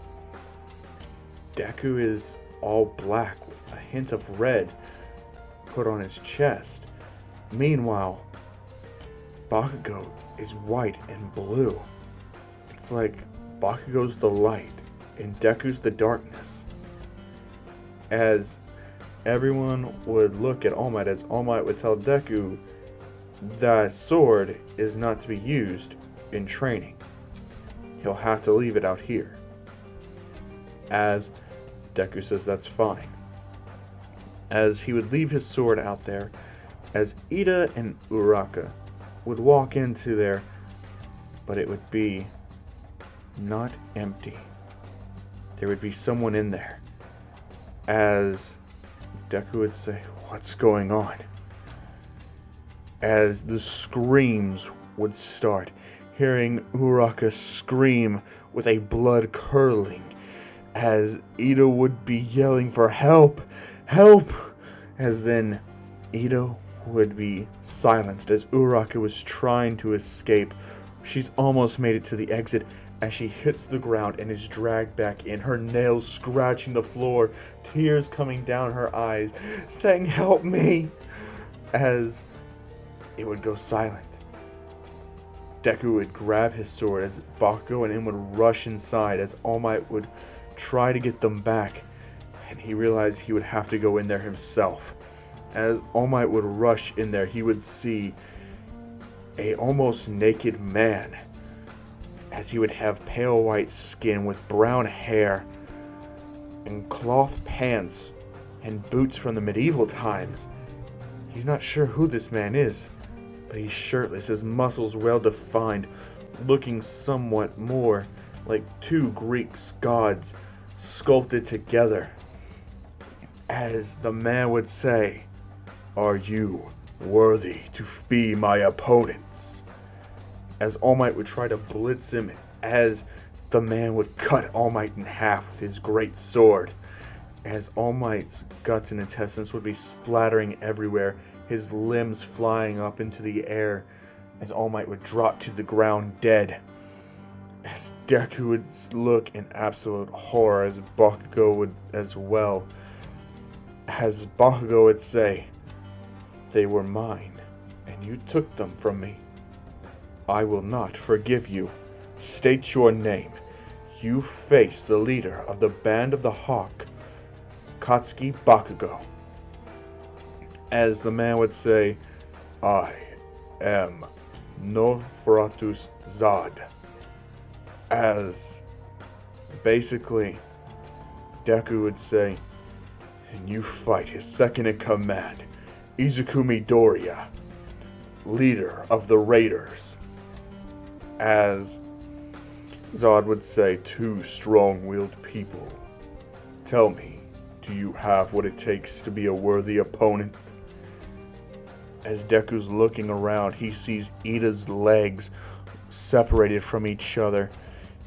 Speaker 1: Deku is all black with a hint of red put on his chest. Meanwhile, Bakugo is white and blue. It's like Bakugo's the light and Deku's the darkness. As everyone would look at All Might, as All Might would tell Deku that sword is not to be used in training. He'll have to leave it out here. As Deku says that's fine. As he would leave his sword out there, as Ida and Uraka would walk into there, but it would be not empty. There would be someone in there. As Deku would say, "What's going on?" As the screams would start, hearing Uraka scream with a blood curdling, as Ida would be yelling for help, help, as then Ida would be silenced as Uraka was trying to escape. She's almost made it to the exit as she hits the ground and is dragged back in, her nails scratching the floor, tears coming down her eyes, saying, "Help me," as it would go silent. Deku would grab his sword as Bakugo and him would rush inside, as All Might would try to get them back, and he realized he would have to go in there himself. As All Might would rush in there, he would see a almost naked man, as he would have pale white skin with brown hair and cloth pants and boots from the medieval times. He's not sure who this man is, but he's shirtless, his muscles well defined, looking somewhat more like two Greek gods sculpted together. As the man would say, "Are you worthy to be my opponents?" As All Might would try to blitz him, as the man would cut All Might in half with his great sword, as All Might's guts and intestines would be splattering everywhere, his limbs flying up into the air, as All Might would drop to the ground dead. As Deku would look in absolute horror, as Bakugo would as well. As Bakugo would say, "They were mine, and you took them from me. I will not forgive you. State your name. You face the leader of the Band of the Hawk, Katsuki Bakugo." As the man would say, "I am Nofratus Zod." As basically Deku would say, "And you fight his second in command, Izukumi Doria, leader of the Raiders." As Zod would say, "Two strong-willed people. Tell me, do you have what it takes to be a worthy opponent?" As Deku's looking around, he sees Ida's legs separated from each other,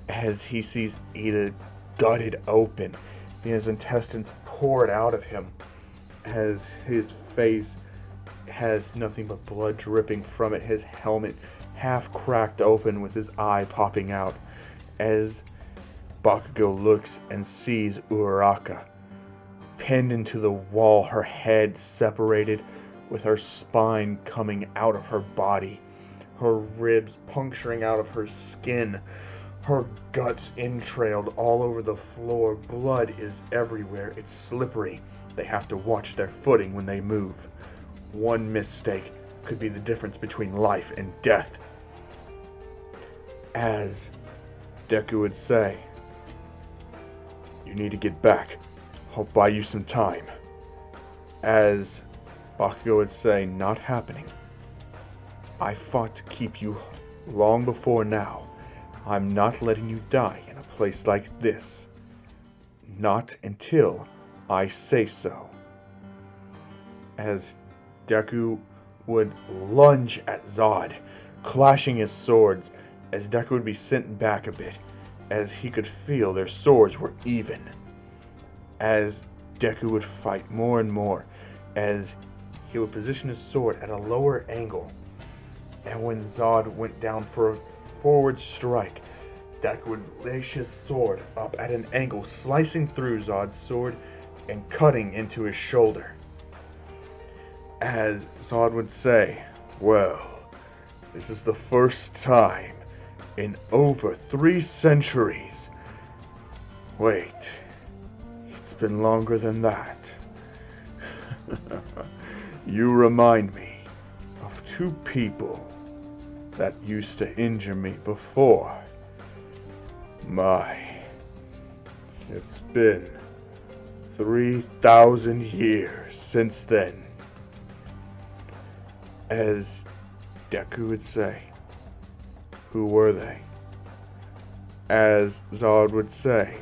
Speaker 1: as he sees Ida gutted open, and his intestines poured out of him, as his face has nothing but blood dripping from it, his helmet half cracked open with his eye popping out, as Bakugo looks and sees Uraraka pinned into the wall, her head separated with her spine coming out of her body, her ribs puncturing out of her skin, her guts entrailed all over the floor. Blood is everywhere. It's slippery. They have to watch their footing when they move. One mistake could be the difference between life and death. As Deku would say, "You need to get back. I'll buy you some time." As Bakugo would say, "Not happening." I fought to keep you long before now. I'm not letting you die in a place like this. Not until I say so. As Deku would lunge at Zod, clashing his swords, as Deku would be sent back a bit, as he could feel their swords were even. As Deku would fight more and more, as he would position his sword at a lower angle, and when Zod went down for a forward strike, Deku would lace his sword up at an angle, slicing through Zod's sword and cutting into his shoulder. As Zod would say, well, this is the first time in over 3 centuries. Wait, it's been longer than that. You remind me of 2 people that used to injure me before. It's been 3,000 years since then. As Deku would say, who were they? As Zod would say,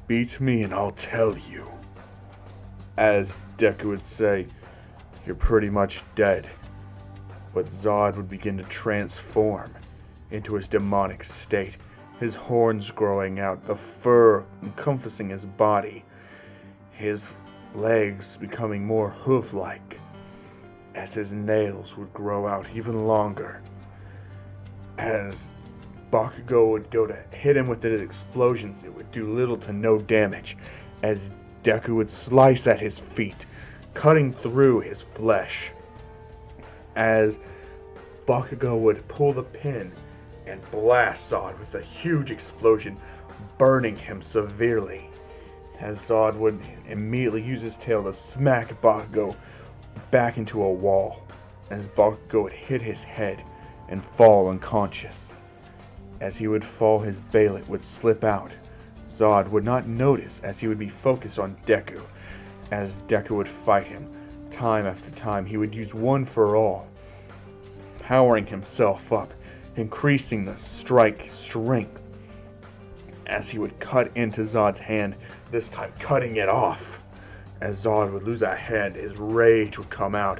Speaker 1: beat me and I'll tell you. As Deku would say, you're pretty much dead. But Zod would begin to transform into his demonic state, his horns growing out, the fur encompassing his body, his legs becoming more hoof-like, as his nails would grow out even longer. As Bakugo would go to hit him with his explosions, it would do little to no damage, as Deku would slice at his feet, cutting through his flesh. As Bakugo would pull the pin and blast Zod with a huge explosion, burning him severely. As Zod would immediately use his tail to smack Bakugo back into a wall, as Bakugo would hit his head and fall unconscious. As he would fall, his bayonet would slip out. Zod would not notice as he would be focused on Deku. As Deku would fight him, time after time, he would use one for all, powering himself up, increasing the strike strength. As he would cut into Zod's hand, this time cutting it off. As Zod would lose a hand, his rage would come out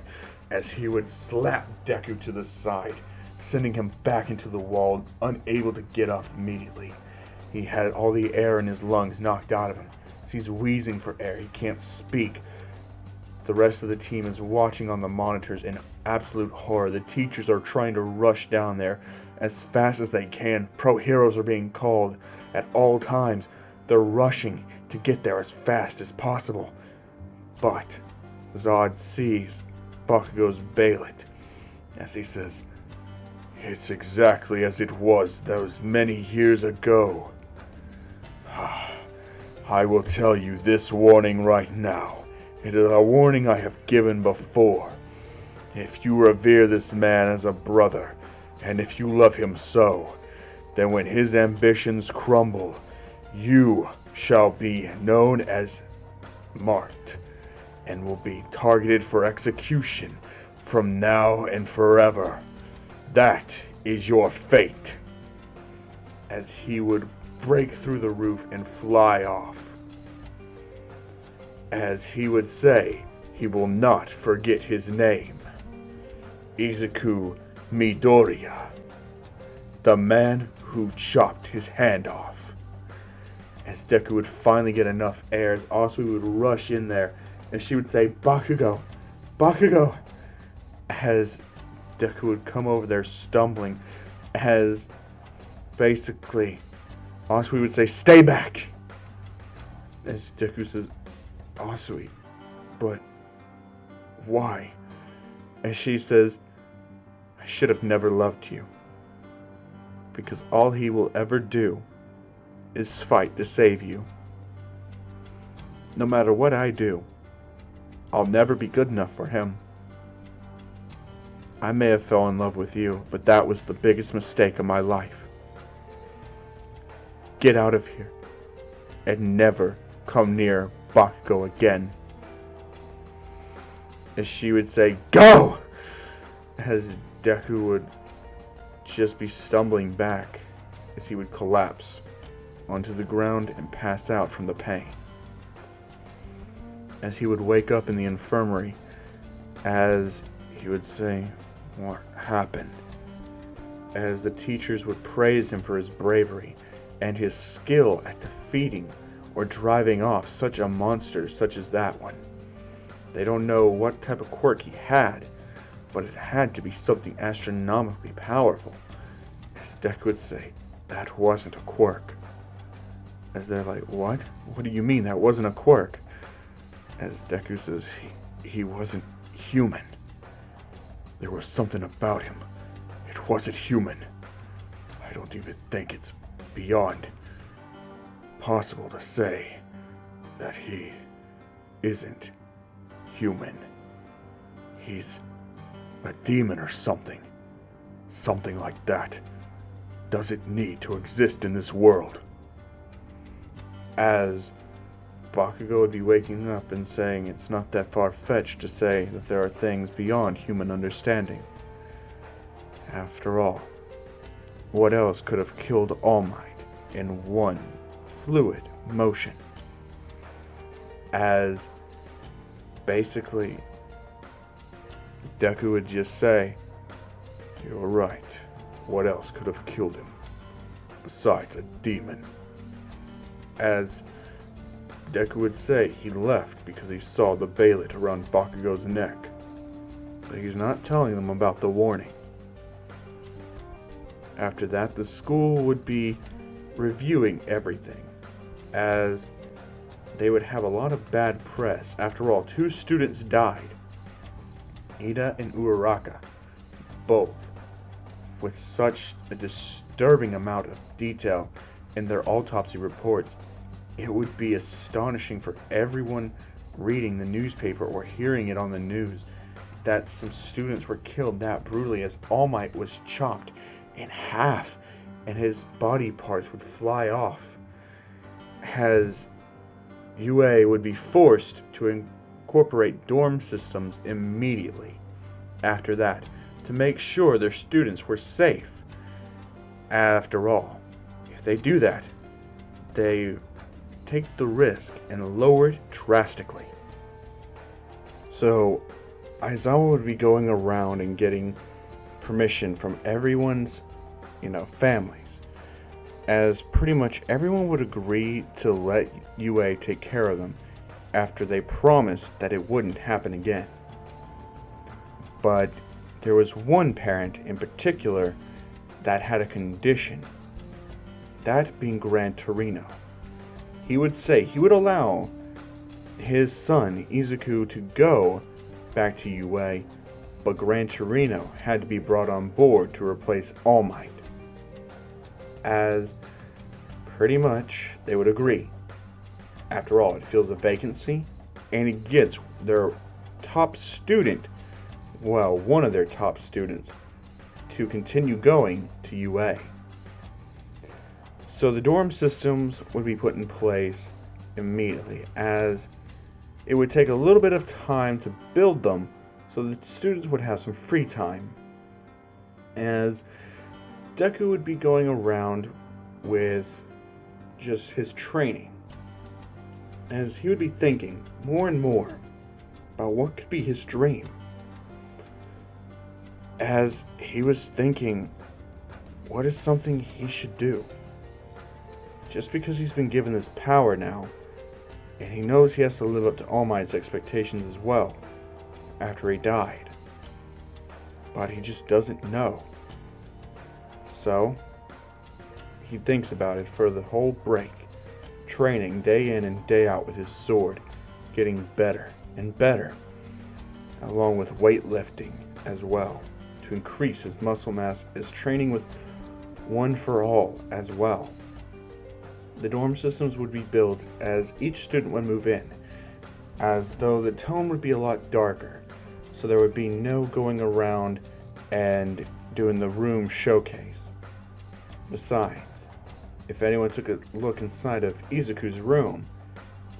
Speaker 1: as he would slap Deku to the side, sending him back into the wall, unable to get up immediately. He had all the air in his lungs knocked out of him. He's wheezing for air. He can't speak. The rest of the team is watching on the monitors in absolute horror. The teachers are trying to rush down there as fast as they can. Pro heroes are being called at all times. They're rushing to get there as fast as possible. But Zod sees Bakugo's bayonet as he says, "It's exactly as it was those many years ago. I will tell you this warning right now. It is a warning I have given before. If you revere this man as a brother, and if you love him so, then when his ambitions crumble, you shall be known as marked, and will be targeted for execution from now and forever. That is your fate." As he would break through the roof and fly off. As he would say, he will not forget his name. Izuku Midoriya, the man who chopped his hand off. As Deku would finally get enough air, as Asui would rush in there, and she would say, "Bakugo, Bakugo," as Deku would come over there stumbling, as basically Asui would say, "Stay back," as Deku says, "Asui, but why?" As she says, "I should have never loved you, because all he will ever do is fight to save you. No matter what I do, I'll never be good enough for him. I may have fallen in love with you, but that was the biggest mistake of my life. Get out of here, and never come near Bakugo again." As she would say, "Go!" As Deku would just be stumbling back as he would collapse onto the ground and pass out from the pain. As he would wake up in the infirmary, as he would say, "What happened?" As the teachers would praise him for his bravery and his skill at defeating or driving off such a monster such as that one. They don't know what type of quirk he had, but it had to be something astronomically powerful. As Deku would say, "That wasn't a quirk." As they're like, "What? What do you mean that wasn't a quirk?" As Deku says, he wasn't human. There was something about him. It wasn't human. I don't even think it's beyond possible to say that he isn't human. He's a demon or something. Something like that. Doesn't need to exist in this world." As Bakugo would be waking up and saying it's not that far-fetched to say that there are things beyond human understanding. After all, what else could have killed All Might in one fluid motion? As basically Deku would just say, "You're right. What else could have killed him besides a demon?" As Deku would say he left because he saw the baylet around Bakugo's neck, but he's not telling them about the warning. After that, the school would be reviewing everything, as they would have a lot of bad press. After all, 2 students died, Ida and Uraraka, both with such a disturbing amount of detail in their autopsy reports. It would be astonishing for everyone reading the newspaper or hearing it on the news that some students were killed that brutally, as All Might was chopped in half and his body parts would fly off, as UA would be forced to incorporate dorm systems immediately after that to make sure their students were safe. After all, if they do that, they take the risk and lower it drastically. So Aizawa would be going around and getting permission from everyone's, families, as pretty much everyone would agree to let UA take care of them after they promised that it wouldn't happen again. But there was one parent in particular that had a condition, that being Gran Torino. He would say he would allow his son Izuku to go back to UA, but Gran Torino had to be brought on board to replace All Might. As pretty much they would agree. After all, it fills a vacancy, and it gets their top student, one of their top students, to continue going to UA. So the dorm systems would be put in place immediately, as it would take a little bit of time to build them so the students would have some free time. As Deku would be going around with just his training, as he would be thinking more and more about what could be his dream. As he was thinking, what is something he should do? Just because he's been given this power now, and he knows he has to live up to All Might's expectations as well, after he died. But he just doesn't know. So, he thinks about it for the whole break, training day in and day out with his sword, getting better and better, along with weightlifting as well, to increase his muscle mass, is training with One for All as well. The dorm systems would be built as each student would move in, as though the tone would be a lot darker, so there would be no going around and doing the room showcase. Besides, if anyone took a look inside of Izuku's room,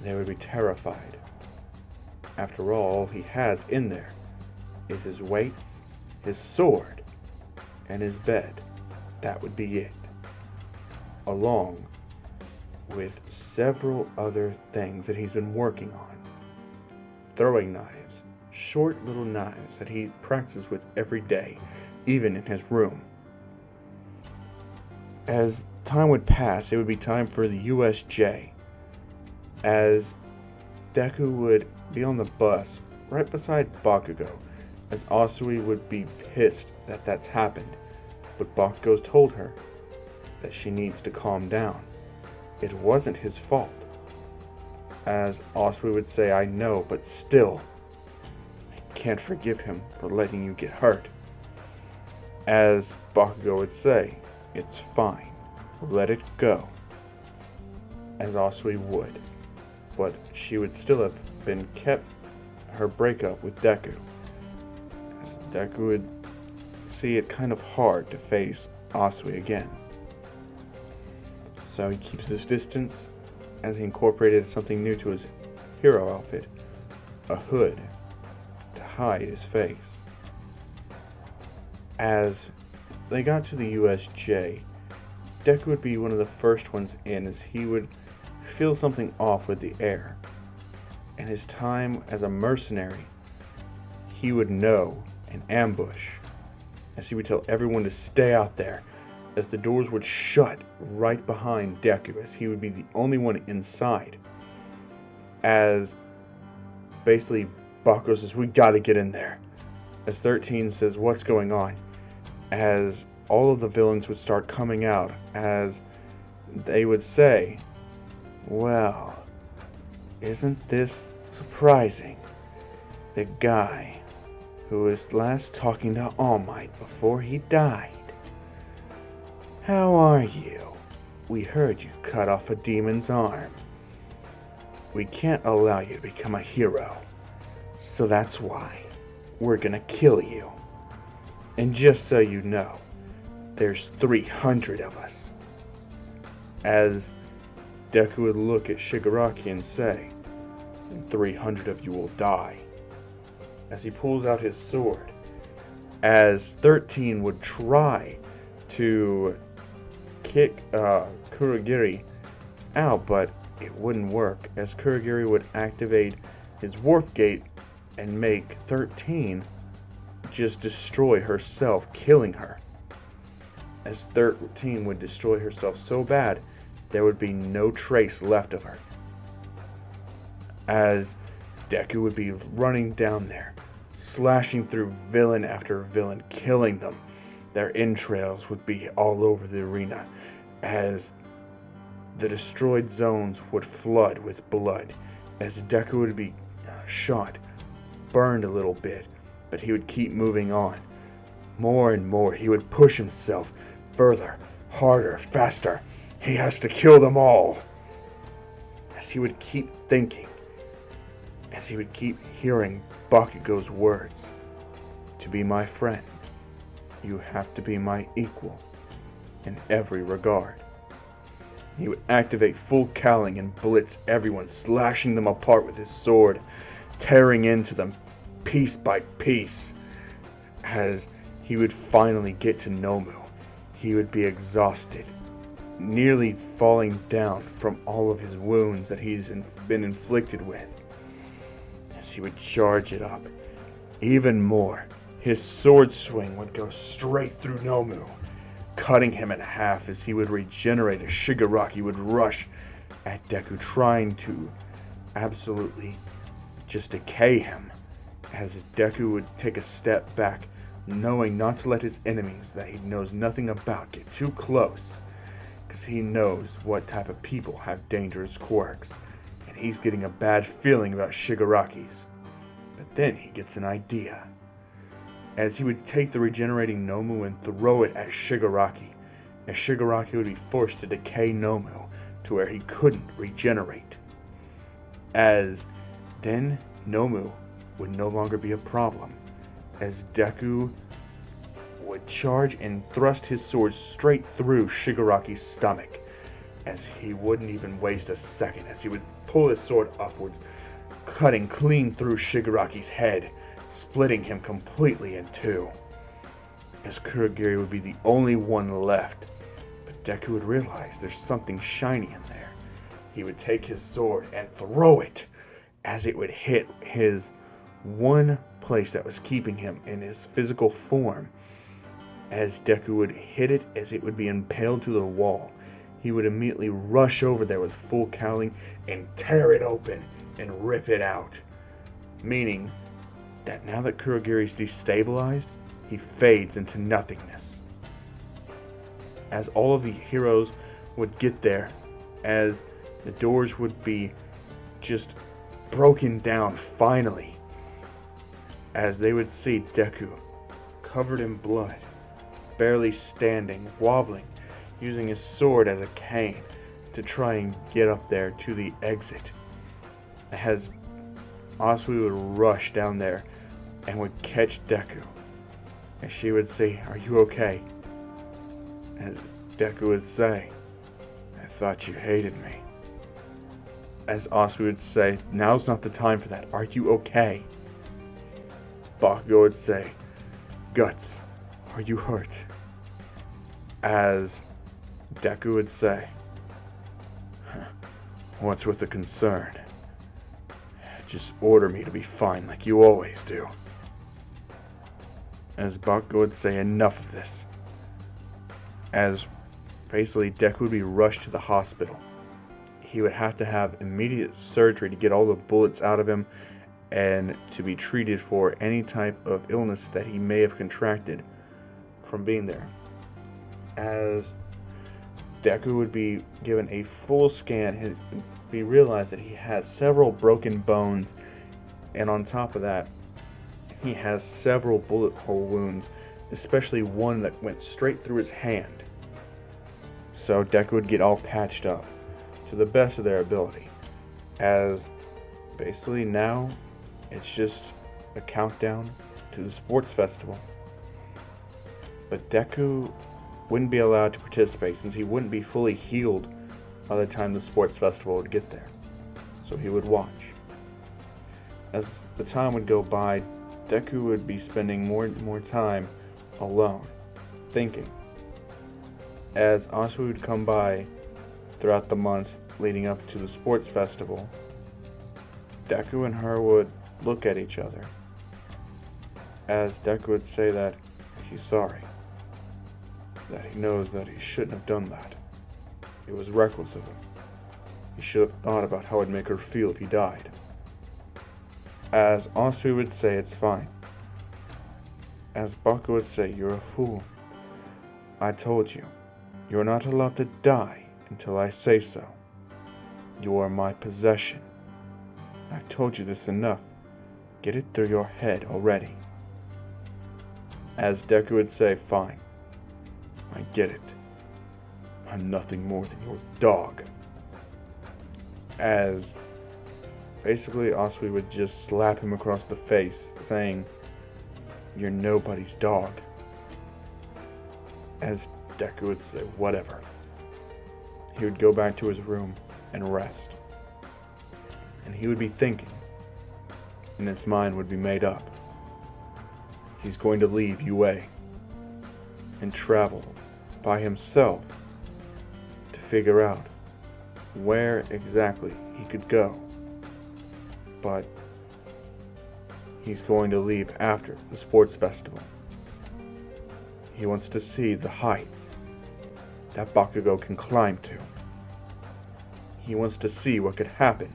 Speaker 1: they would be terrified. After all he has in there is his weights, his sword, and his bed. That would be it. Along with several other things that he's been working on. Throwing knives, short little knives that he practices with every day, even in his room. As time would pass, it would be time for the USJ. As Deku would be on the bus right beside Bakugo, as Asui would be pissed that that's happened, but Bakugo told her that she needs to calm down. It wasn't his fault. As Asui would say, I know, but still, I can't forgive him for letting you get hurt. As Bakugo would say, it's fine, let it go. As Asui would, but she would still have been kept her breakup with Deku. As Deku would see it kind of hard to face Asui again. So he keeps his distance as he incorporated something new to his hero outfit, a hood to hide his face. As they got to the USJ, Deku would be one of the first ones in as he would feel something off with the air. In his time as a mercenary, he would know an ambush, as he would tell everyone to stay out there, as the doors would shut right behind Deku, as he would be the only one inside. As basically Bakugo says, we gotta get in there. As 13 says, what's going on? As all of the villains would start coming out, as they would say, well, isn't this surprising? The guy who was last talking to All Might before he died. How are you? We heard you cut off a demon's arm. We can't allow you to become a hero, so that's why we're gonna kill you. And just so you know, there's 300 of us. As Deku would look at Shigaraki and say, then 300 of you will die. As he pulls out his sword, as 13 would try to kick Kurogiri out, but it wouldn't work, as Kurogiri would activate his warp gate and make 13 just destroy herself, killing her. As 13 would destroy herself so bad, there would be no trace left of her. As Deku would be running down there, slashing through villain after villain, killing them. Their entrails would be all over the arena, as the destroyed zones would flood with blood, as Deku would be shot, burned a little bit, but he would keep moving on. More and more, he would push himself further, harder, faster. He has to kill them all. As he would keep thinking, as he would keep hearing Bakugo's words, to be my friend, you have to be my equal in every regard. He would activate full cowling and blitz everyone, slashing them apart with his sword, tearing into them piece by piece. As he would finally get to Nomu, he would be exhausted, nearly falling down from all of his wounds that he's been inflicted with. As he would charge it up even more, his sword swing would go straight through Nomu, cutting him in half. As he would regenerate, as Shigaraki would rush at Deku, trying to absolutely just decay him. As Deku would take a step back, knowing not to let his enemies that he knows nothing about get too close, because he knows what type of people have dangerous quirks, and he's getting a bad feeling about Shigaraki's. But then he gets an idea. As he would take the regenerating Nomu and throw it at Shigaraki, as Shigaraki would be forced to decay Nomu to where he couldn't regenerate. As then Nomu would no longer be a problem, as Deku would charge and thrust his sword straight through Shigaraki's stomach, as he wouldn't even waste a second, as he would pull his sword upwards, cutting clean through Shigaraki's head, splitting him completely in two. as Kurogiri would be the only one left. But Deku would realize there's something shiny in there. He would take his sword and throw it as it would hit his one place that was keeping him in his physical form. As Deku would hit it, as it would be impaled to the wall, he would immediately rush over there with full cowling and tear it open and rip it out. Meaning that now that Kurogiri is destabilized, he fades into nothingness. As all of the heroes would get there, as the doors would be just broken down finally, as they would see Deku covered in blood, barely standing, wobbling, using his sword as a cane to try and get up there to the exit. As Asui would rush down there and would catch Deku, and she would say, "Are you okay?" As Deku would say, "I thought you hated me." As Asui would say, "Now's not the time for that. Are you okay?" Bakugo would say, "Guts, are you hurt?" As Deku would say, "What's with the concern? Just order me to be fine like you always do." As Bakugo would say, "Enough of this." As basically Deku would be rushed to the hospital. He would have to have immediate surgery to get all the bullets out of him and to be treated for any type of illness that he may have contracted from being there. As Deku would be given a full scan, we realized that he has several broken bones, and on top of that, he has several bullet hole wounds, especially one that went straight through his hand. So Deku would get all patched up to the best of their ability, as basically now it's just a countdown to the sports festival. But Deku wouldn't be allowed to participate since he wouldn't be fully healed by the time the sports festival would get there. So he would watch. As the time would go by, Deku would be spending more and more time alone, thinking. As Asui would come by throughout the months leading up to the sports festival, Deku and her would look at each other, as Deku would say that he's sorry, that he knows that he shouldn't have done that. It was reckless of him. He should have thought about how it'd make her feel if he died. As Asui would say, "It's fine." As Bakugo would say, "You're a fool. I told you, you're not allowed to die until I say so. You are my possession. I've told you this enough. Get it through your head already." As Deku would say, "Fine. I get it. I'm nothing more than your dog." As basically Asui would just slap him across the face, saying, "You're nobody's dog." As Deku would say, "Whatever." He would go back to his room and rest. And he would be thinking, and his mind would be made up. He's going to leave UA and travel by himself to figure out where exactly he could go. But he's going to leave after the sports festival. He wants to see the heights that Bakugo can climb to. He wants to see what could happen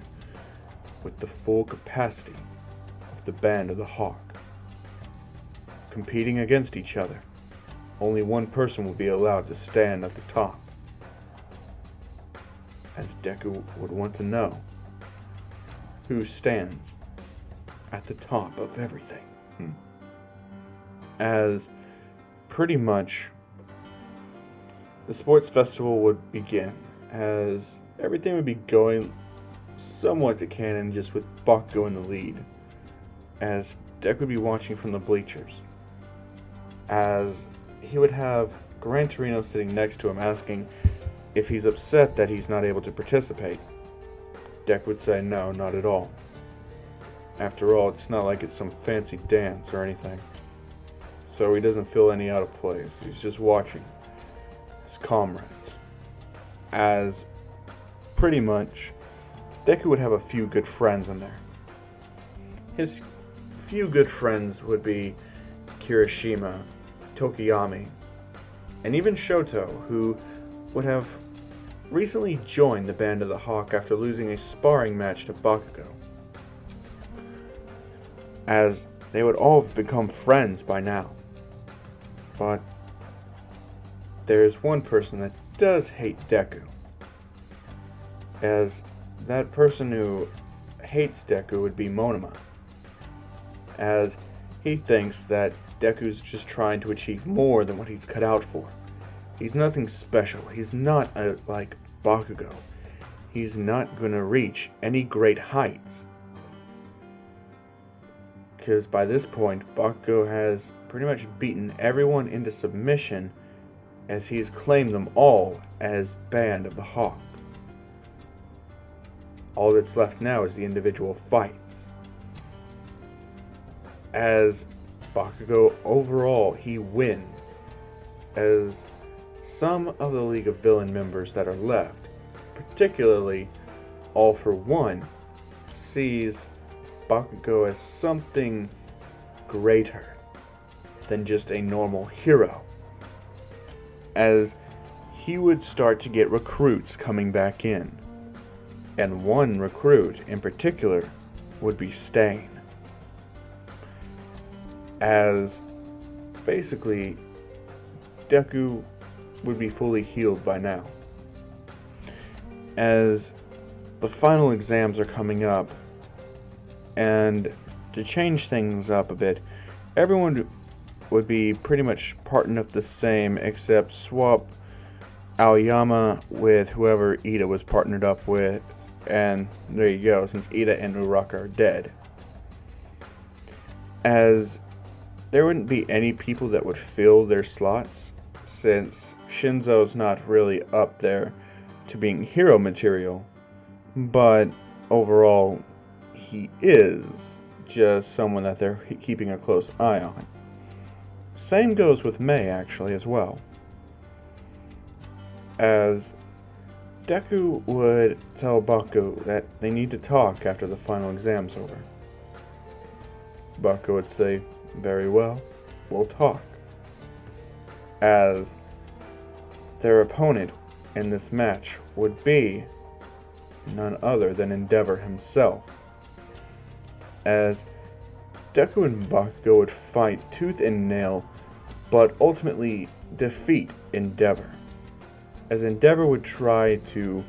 Speaker 1: with the full capacity of the Band of the Hawk. Competing against each other, only one person will be allowed to stand at the top. As Deku would want to know who stands at the top of everything. As pretty much the sports festival would begin, as everything would be going somewhat to canon, just with Bakugo in the lead, as Deku would be watching from the bleachers, as he would have Gran Torino sitting next to him asking if he's upset that he's not able to participate. Deku would say, "No, not at all. After all, it's not like it's some fancy dance or anything. so he doesn't feel any out of place. He's just watching his comrades. As pretty much Deku would have a few good friends in there. His few good friends would be Kirishima, Tokiyami, and even Shoto, who would have recently joined the Band of the Hawk after losing a sparring match to Bakugo. As they would all have become friends by now. But there's one person that does hate Deku. As that person who hates Deku would be Monoma. As he thinks that Deku's just trying to achieve more than what he's cut out for. He's nothing special. He's not like Bakugo. He's not going to reach any great heights. Because by this point, Bakugo has pretty much beaten everyone into submission, as he's claimed them all as Band of the Hawk. All that's left now is the individual fights. As Bakugo overall, he wins. As some of the League of Villain members that are left, particularly All For One, sees Bakugo as something greater than just a normal hero. As he would start to get recruits coming back in. And one recruit in particular would be Stain. As basically Deku would be fully healed by now. As the final exams are coming up, and to change things up a bit, everyone would be pretty much partnered up the same, except swap Aoyama with whoever Ida was partnered up with, and there you go, since Ida and Uraka are dead. As there wouldn't be any people that would fill their slots, since Shinzo's not really up there to being hero material, but overall he is just someone that they're keeping a close eye on. Same goes with Mei, actually, as well. As Deku would tell Bakugo that they need to talk after the final exam's over. Bakugo would say, "Very well, we'll talk." As their opponent in this match would be none other than Endeavor himself. As Deku and Bakugo would fight tooth and nail, but ultimately defeat Endeavor. As Endeavor would try to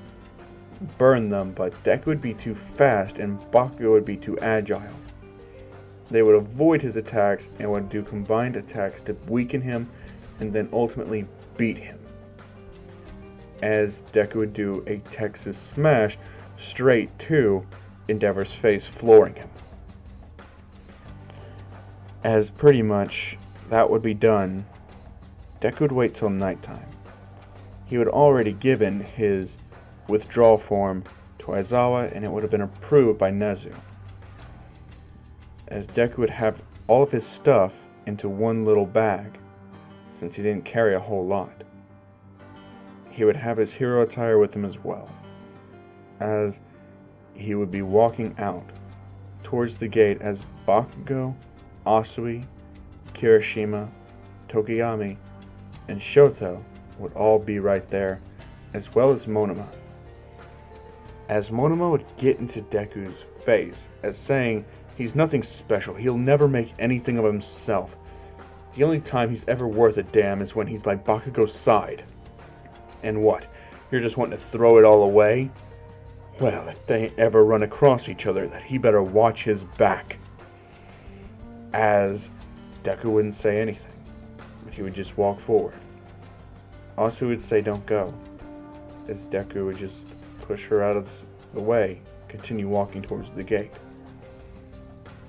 Speaker 1: burn them, but Deku would be too fast and Bakugo would be too agile. They would avoid his attacks and would do combined attacks to weaken him and then ultimately beat him. As Deku would do a Texas Smash straight to Endeavor's face, flooring him. As pretty much that would be done, Deku would wait till nighttime. He would already given his withdrawal form to Aizawa, and it would have been approved by Nezu. As Deku would have all of his stuff into one little bag, since he didn't carry a whole lot. He would have his hero attire with him as well, as he would be walking out towards the gate as Bakugo, Asui, Kirishima, Tokiyami, and Shoto would all be right there, as well as Monoma. As Monoma would get into Deku's face, as saying he's nothing special, he'll never make anything of himself. The only time he's ever worth a damn is when he's by Bakugo's side. And what, you're just wanting to throw it all away? Well, if they ever run across each other, that he better watch his back. As Deku wouldn't say anything, but he would just walk forward. Asu would say don't go, as Deku would just push her out of the way, continue walking towards the gate.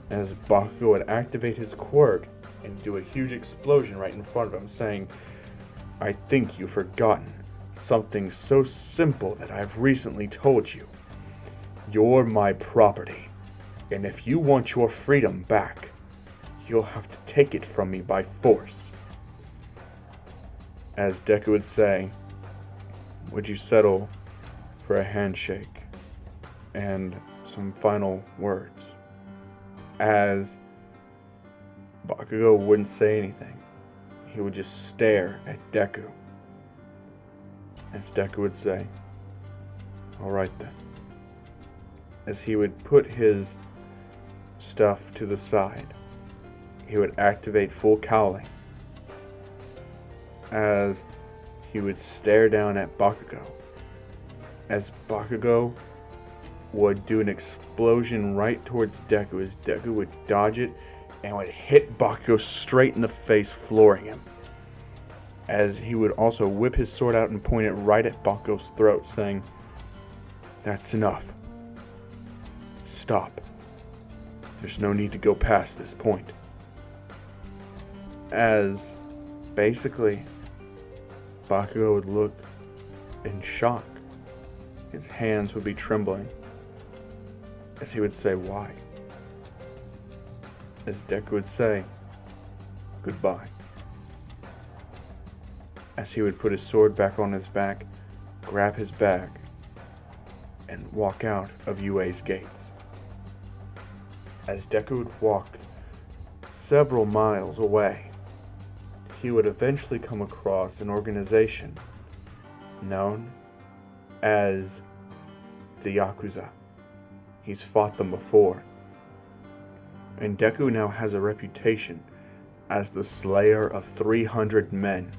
Speaker 1: As Bakugo would activate his quirk and do a huge explosion right in front of him, saying, "I think you've forgotten something so simple that I've recently told you. You're my property, and if you want your freedom back, you'll have to take it from me by force. As Deku would say, would you settle for a handshake and some final words? As Bakugo wouldn't say anything. He would just stare at Deku. As Deku would say, alright then. As he would put his stuff to the side, he would activate full cowling. As he would stare down at Bakugo. As Bakugo would do an explosion right towards Deku, as Deku would dodge it and would hit Bakugo straight in the face, flooring him. As he would also whip his sword out and point it right at Bakugo's throat, saying, "That's enough. Stop. There's no need to go past this point." As basically Bakugo would look in shock. His hands would be trembling. As he would say, "Why?" As Deku would say, "Goodbye." As he would put his sword back on his back, grab his bag, and walk out of UA's gates. As Deku would walk several miles away, he would eventually come across an organization known as the Yakuza. He's fought them before. And Deku now has a reputation as the slayer of 300 men.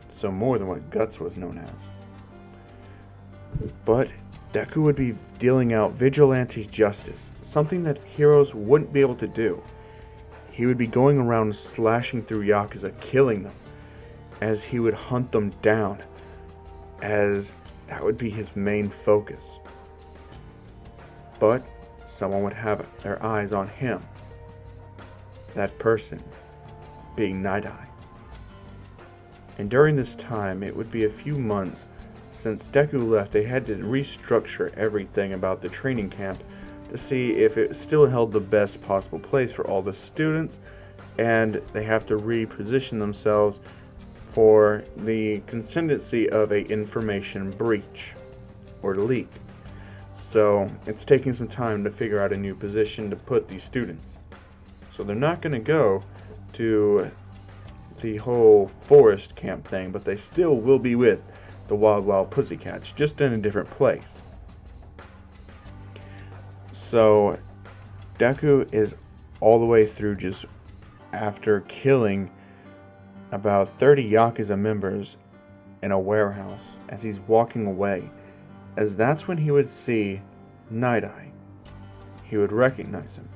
Speaker 1: So more than what Guts was known as. But Deku would be dealing out vigilante justice, something that heroes wouldn't be able to do. He would be going around slashing through Yakuza, killing them, as he would hunt them down, as that would be his main focus. But someone would have their eyes on him. That person being Night Eye. And during this time, it would be a few months since Deku left. They had to restructure everything about the training camp to see if it still held the best possible place for all the students, and they have to reposition themselves for the contingency of a information breach or leak. So it's taking some time to figure out a new position to put these students. So they're not going to go to the whole forest camp thing, but they still will be with the Wild Wild Pussycats, just in a different place. So Deku is all the way through, just after killing about 30 Yakuza members in a warehouse, as he's walking away, as that's when he would see Night Eye. He would recognize him,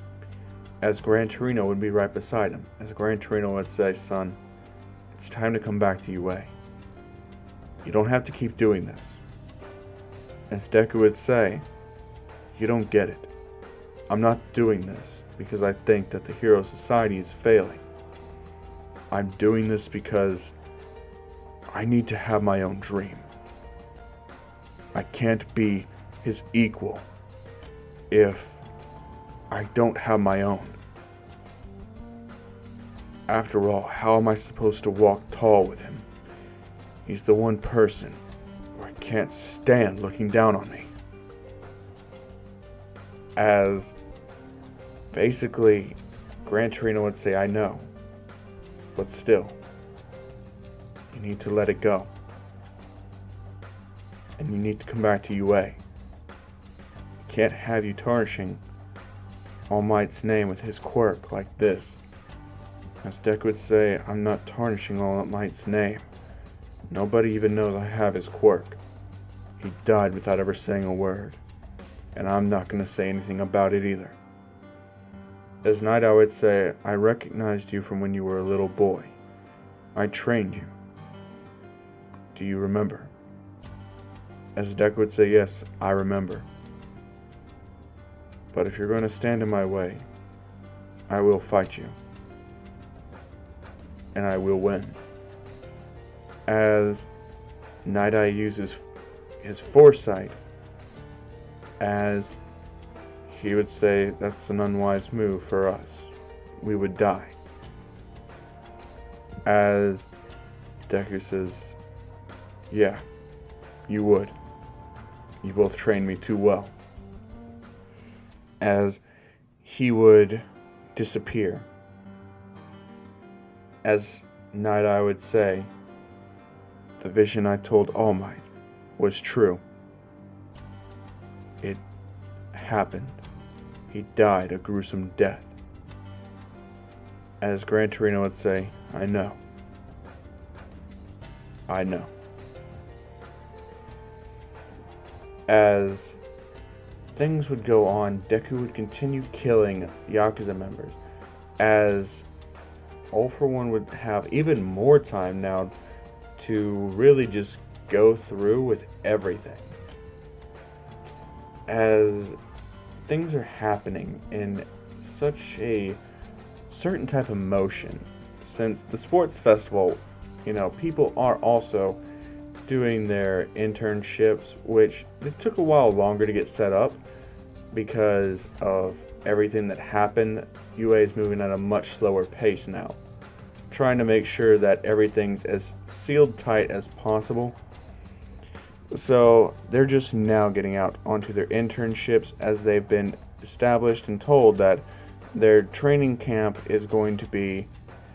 Speaker 1: as Gran Torino would be right beside him, as Gran Torino would say, "Son, it's time to come back to UA. You don't have to keep doing this." As Deku would say, "You don't get it. I'm not doing this because I think that the Hero Society is failing. I'm doing this because I need to have my own dream. I can't be his equal if I don't have my own. After all, how am I supposed to walk tall with him? He's the one person who I can't stand looking down on me." As basically Gran Torino would say, "I know, but still, you need to let it go. And you need to come back to UA. I can't have you tarnishing All Might's name with his quirk like this." As Deku would say, "I'm not tarnishing All Might's name. Nobody even knows I have his quirk. He died without ever saying a word. And I'm not going to say anything about it either." As Night Owl would say, "I recognized you from when you were a little boy. I trained you. Do you remember?" As Deku would say, "Yes, I remember. But if you're going to stand in my way, I will fight you. And I will win." As Night Eye uses his foresight, as he would say, "That's an unwise move for us. we would die. As Deku says, yeah, you would. You both trained me too well. As he would disappear. As Night Eye would say, the vision I told All Might was true. It happened. He died a gruesome death. As Gran Torino would say, I know. I know. As things would go on, Deku would continue killing Yakuza members, as All For One would have even more time now to really just go through with everything. As things are happening in such a certain type of motion, since the sports festival, people are also doing their internships, which it took a while longer to get set up because of everything that happened. UA is moving at a much slower pace now, trying to make sure that everything's as sealed tight as possible. So they're just now getting out onto their internships, as they've been established and told that their training camp is going to be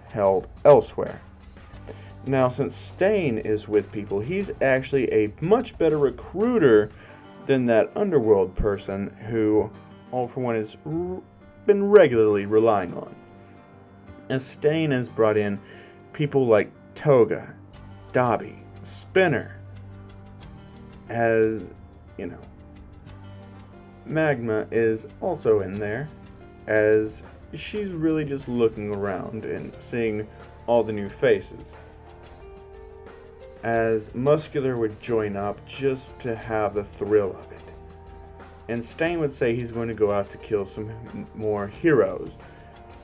Speaker 1: held elsewhere. Now, since Stain is with people, he's actually a much better recruiter than that underworld person who All For One has been regularly relying on. As Stain has brought in people like Toga, Dabi, Spinner, as, Magma is also in there, as she's really just looking around and seeing all the new faces. As Muscular would join up just to have the thrill of it. And Stain would say he's going to go out to kill some more heroes,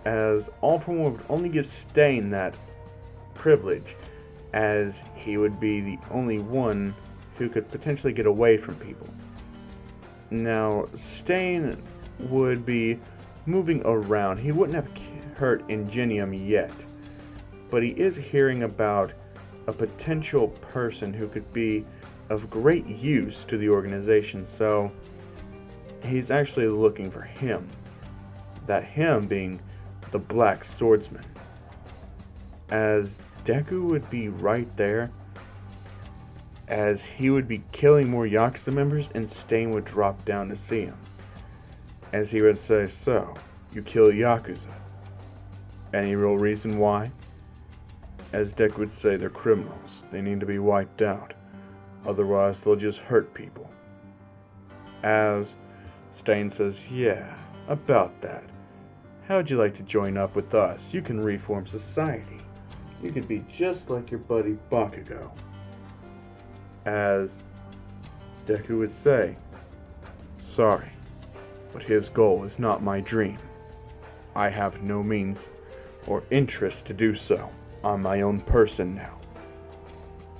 Speaker 1: as All For One would only give Stain that privilege, as he would be the only one who could potentially get away from people. Now, Stain would be moving around. He wouldn't have hurt Ingenium yet, but he is hearing about a potential person who could be of great use to the organization, so he's actually looking for him. That him being the Black Swordsman. As Deku would be right there, as he would be killing more Yakuza members, and Stain would drop down to see him. As he would say, so, you kill Yakuza. Any real reason why? As Deku would say, they're criminals. They need to be wiped out. Otherwise, they'll just hurt people. As Stain says, yeah, about that. How'd you like to join up with us? You can reform society. You could be just like your buddy Bakugo. As Deku would say, sorry, but his goal is not my dream. I have no means or interest to do so. I'm my own person now.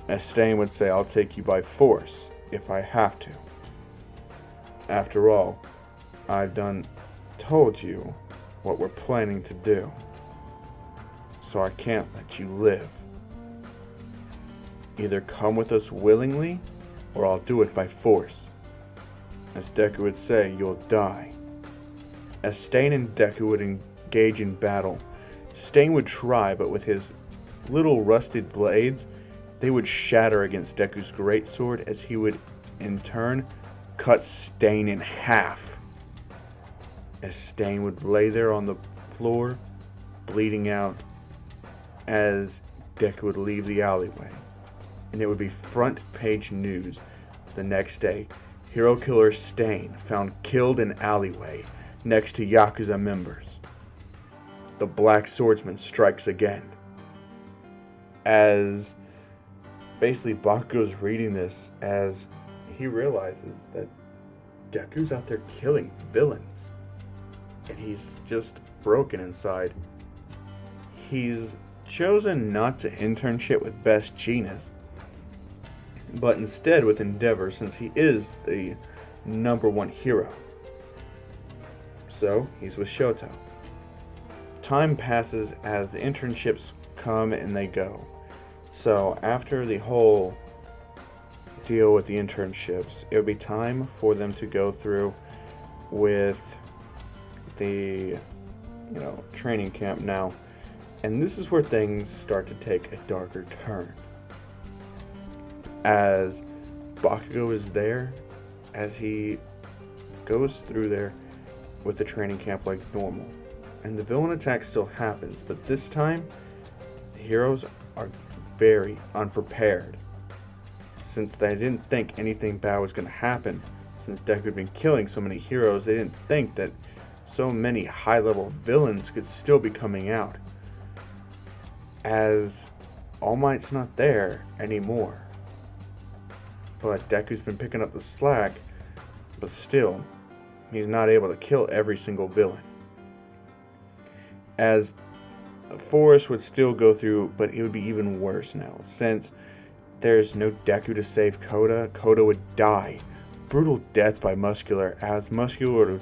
Speaker 1: As Stain would say, I'll take you by force if I have to. After all, I've told you what we're planning to do, so I can't let you live. Either come with us willingly, or I'll do it by force. As Deku would say, you'll die. As Stain and Deku would engage in battle, Stain would try, but with his little rusted blades, they would shatter against Deku's greatsword, as he would, in turn, cut Stain in half. As Stain would lay there on the floor, bleeding out, as Deku would leave the alleyway. And it would be front page news the next day. Hero killer Stain found killed in alleyway next to Yakuza members. The Black Swordsman strikes again. As basically Bakugo's reading this, as he realizes that Deku's out there killing villains. And he's just broken inside. He's chosen not to internship with Best Jeanist, but instead with Endeavor, since he is the #1 hero. So he's with Shoto. time passes as the internships come and they go. So after the whole deal with the internships, it would be time for them to go through with the training camp now. And this is where things start to take a darker turn. As Bakugo is there, as he goes through there with the training camp like normal. And the villain attack still happens, but this time the heroes are very unprepared. Since they didn't think anything bad was going to happen, since Deku had been killing so many heroes, they didn't think that so many high-level villains could still be coming out. As All Might's not there anymore. But Deku's been picking up the slack, but still, he's not able to kill every single villain. As Forest would still go through, but it would be even worse now, since there's no Deku to save Koda. Koda would die. Brutal death by Muscular, as Muscular would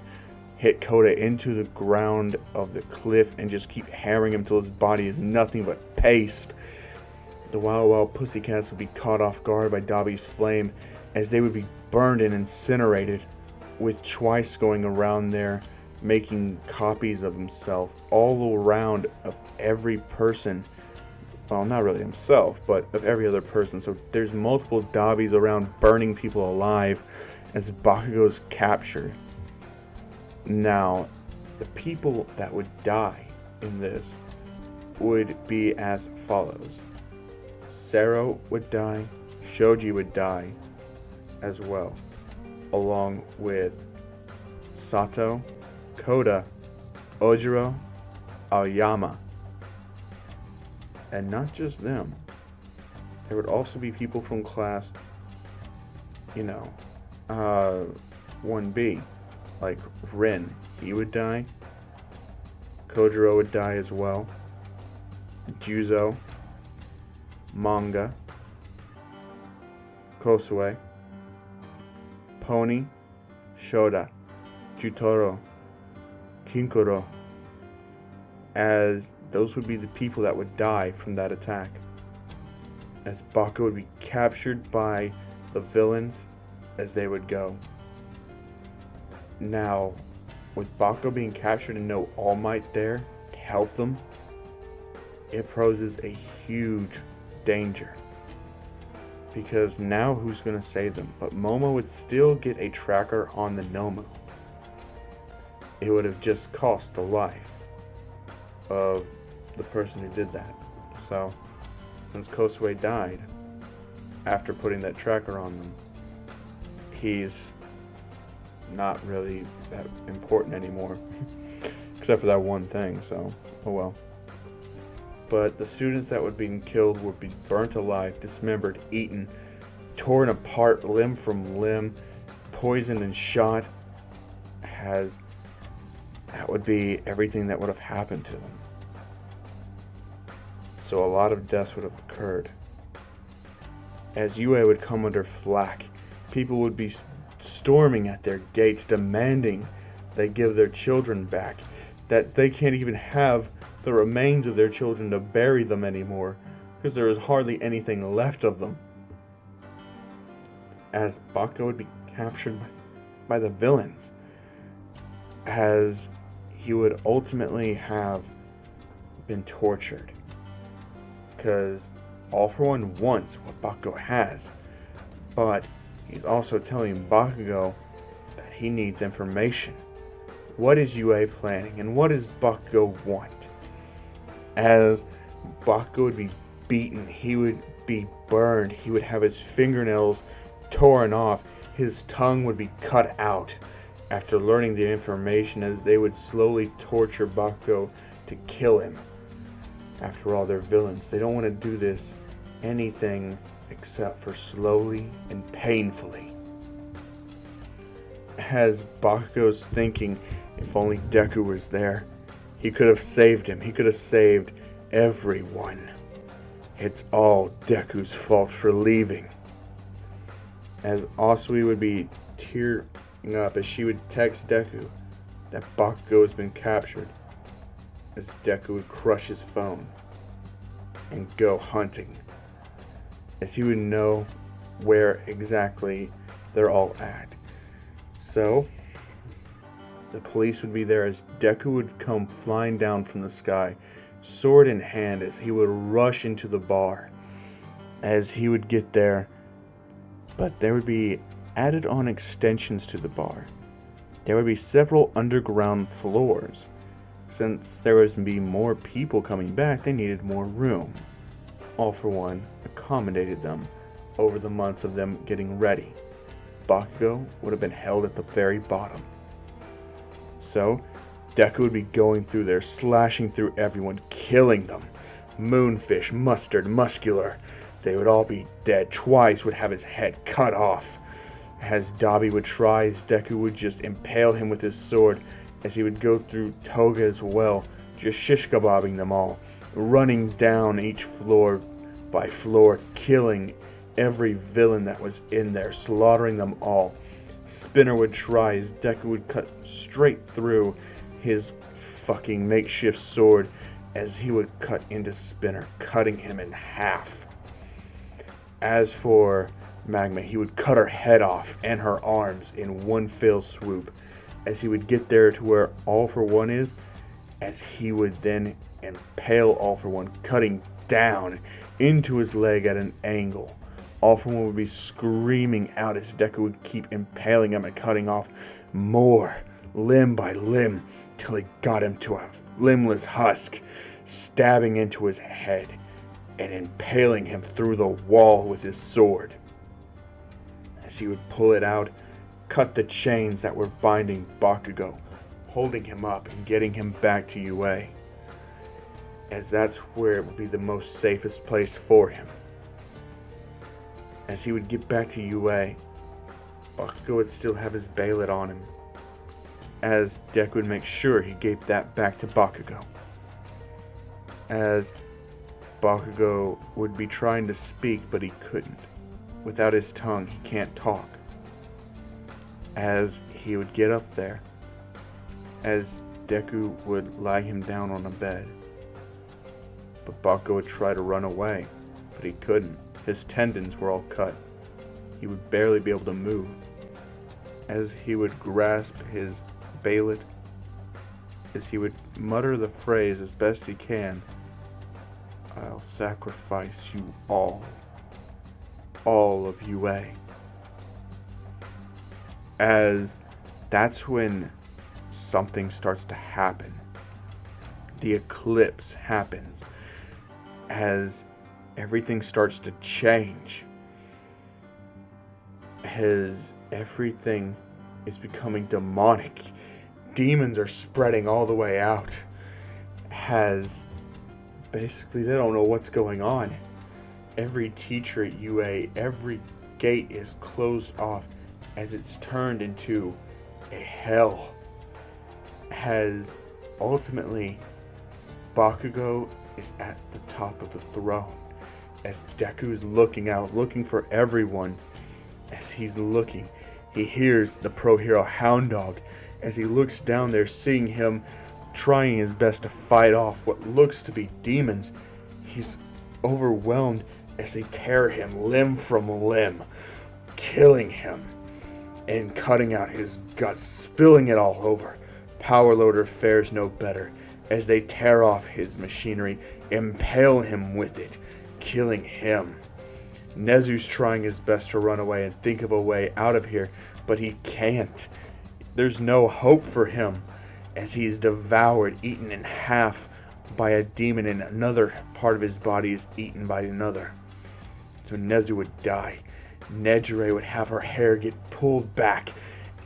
Speaker 1: hit Koda into the ground of the cliff and just keep hammering him till his body is nothing but paste. The Wild Wild Pussycats would be caught off guard by Dabi's flame, as they would be burned and incinerated, with Twice going around there making copies of himself all around of every person. Well, not really himself, but of every other person. So there's multiple Dabis around burning people alive as Bakugo's captured. Now, the people that would die in this would be as follows. Sero would die, Shoji would die as well, along with Sato, Koda, Ojiro, Aoyama. And not just them. There would also be people from class, 1B. Like Rin, he would die. Kojiro would die as well. Juzo, Manga, Kosue, Pony, Shoda, Jutoro, Kinkuro, as those would be the people that would die from that attack. As Bakugo would be captured by the villains as they would go. Now, with Bakugo being captured and no All Might there to help them, it poses a huge danger. Because now who's going to save them? But Momo would still get a tracker on the Nomu. It would have just cost the life of the person who did that. So, since Kosue died after putting that tracker on them, he's not really that important anymore. Except for that one thing, so, oh well. But the students that would be killed would be burnt alive, dismembered, eaten, torn apart limb from limb, poisoned and shot. That would be everything that would have happened to them. So a lot of deaths would have occurred. As UA would come under flak, people would be storming at their gates, demanding they give their children back, that they can't even have the remains of their children to bury them anymore, because there is hardly anything left of them. As Bakugo would be captured by the villains, as he would ultimately have been tortured, because All For One wants what Bakugo has, but he's also telling Bakugo that he needs information. What is UA planning, and what does Bakugo want? As Bakugo would be beaten, he would be burned, he would have his fingernails torn off, his tongue would be cut out after learning the information, as they would slowly torture Bakugo to kill him. After all, they're villains. They don't want to do this anything except for slowly and painfully. As Bakugo's thinking, if only Deku was there, he could have saved him. He could have saved everyone. It's all Deku's fault for leaving. As Asui would be tearing up as she would text Deku that Bakugo has been captured. as Deku would crush his phone and go hunting, as he would know where exactly they're all at. So, the police would be there as Deku would come flying down from the sky, sword in hand, as he would rush into the bar. As he would get there, but there would be added on extensions to the bar. There would be several underground floors. Since there would be more people coming back, they needed more room. All for One accommodated them over the months of them getting ready. Bakugo would have been held at the very bottom. So, Deku would be going through there, slashing through everyone, killing them. Moonfish, Mustard, Muscular, they would all be dead. Twice would have his head cut off. As Dabi would try, as Deku would just impale him with his sword, as he would go through Toga as well, just shish-kebabbing them all, running down each floor by floor, killing every villain that was in there, slaughtering them all. Spinner would try, as Deku would cut straight through his fucking makeshift sword, as he would cut into Spinner, cutting him in half. As for Magma, he would cut her head off and her arms in one fell swoop, as he would get there to where All For One is, as he would then impale All For One, cutting down into his leg at an angle. All For One would be screaming out as Deku would keep impaling him and cutting off more, limb by limb, till he got him to a limbless husk, stabbing into his head and impaling him through the wall with his sword. As he would pull it out, cut the chains that were binding Bakugo, holding him up and getting him back to UA, as that's where it would be the most safest place for him. As he would get back to UA, Bakugo would still have his Bailet on him, as Deku would make sure he gave that back to Bakugo. As Bakugo would be trying to speak, but he couldn't. Without his tongue, he can't talk. As he would get up there, as Deku would lie him down on a bed. But Bakugo would try to run away, but he couldn't. His tendons were all cut. He would barely be able to move. As he would grasp his Bailet, as he would mutter the phrase as best he can, "I'll sacrifice you all of UA." As that's when something starts to happen. The eclipse happens. As everything starts to change. As everything is becoming demonic. Demons are spreading all the way out. As basically they don't know what's going on. Every teacher at UA, every gate is closed off as it's turned into a hell. As ultimately Bakugo is at the top of the throne. As Deku's looking out, looking for everyone. As he's looking, he hears the pro hero Hound Dog. As he looks down there, seeing him trying his best to fight off what looks to be demons, he's overwhelmed as they tear him limb from limb, killing him and cutting out his guts, spilling it all over. Power Loader fares no better as they tear off his machinery, impale him with it, killing him. Nezu's trying his best to run away and think of a way out of here, but he can't. There's no hope for him as he's devoured, eaten in half by a demon, and another part of his body is eaten by another. So Nezu would die. Nejire would have her hair get pulled back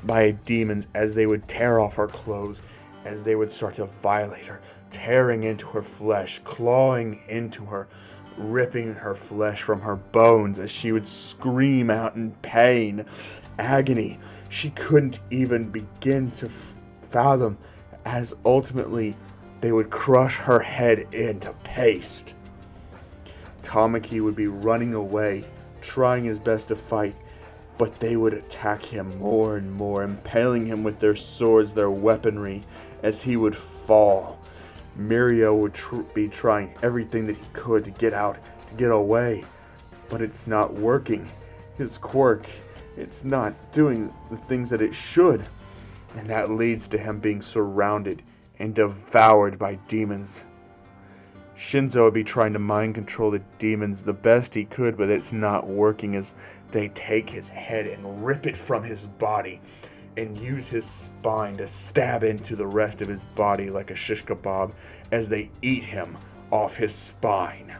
Speaker 1: by demons as they would tear off her clothes, as they would start to violate her, tearing into her flesh, clawing into her, ripping her flesh from her bones as she would scream out in pain, agony. She couldn't even begin to fathom, as ultimately they would crush her head into paste. Tamaki would be running away, trying his best to fight, but they would attack him more and more, impaling him with their swords, their weaponry, as he would fall. Mirio would be trying everything that he could to get out, to get away, but it's not working. His quirk, it's not doing the things that it should, and that leads to him being surrounded and devoured by demons. Shinzo would be trying to mind control the demons the best he could, but it's not working as they take his head and rip it from his body and use his spine to stab into the rest of his body like a shish kebab as they eat him off his spine.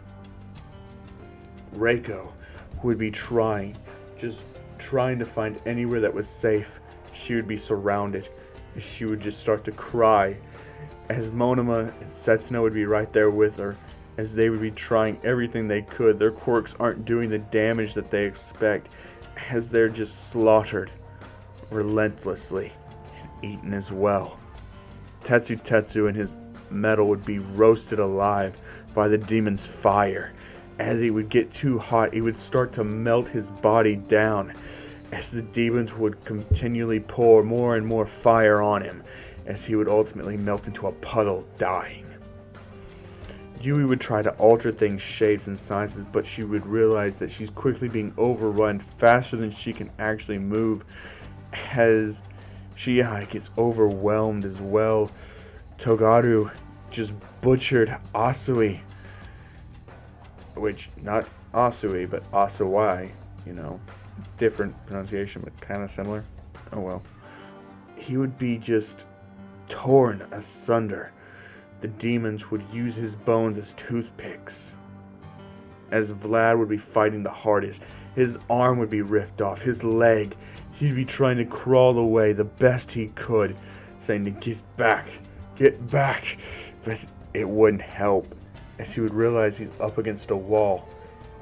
Speaker 1: Reiko would be just trying to find anywhere that was safe. She would be surrounded. She would just start to cry as Monoma and Setsuna would be right there with her, as they would be trying everything they could. Their quirks aren't doing the damage that they expect, as they're just slaughtered relentlessly and eaten as well. Tetsu and his metal would be roasted alive by the demon's fire. As he would get too hot, he would start to melt his body down, as the demons would continually pour more and more fire on him, as he would ultimately melt into a puddle, dying. Yui would try to alter things, shapes, and sizes, but she would realize that she's quickly being overrun faster than she can actually move, as Shihai gets overwhelmed as well. Togaru just butchered Asui, which, not Asui, but Asawai, different pronunciation, but kind of similar. Oh well. He would be just torn asunder. The demons would use his bones as toothpicks. As Vlad would be fighting the hardest, his arm would be ripped off, his leg. He'd be trying to crawl away the best he could, saying to get back, but it wouldn't help, as he would realize he's up against a wall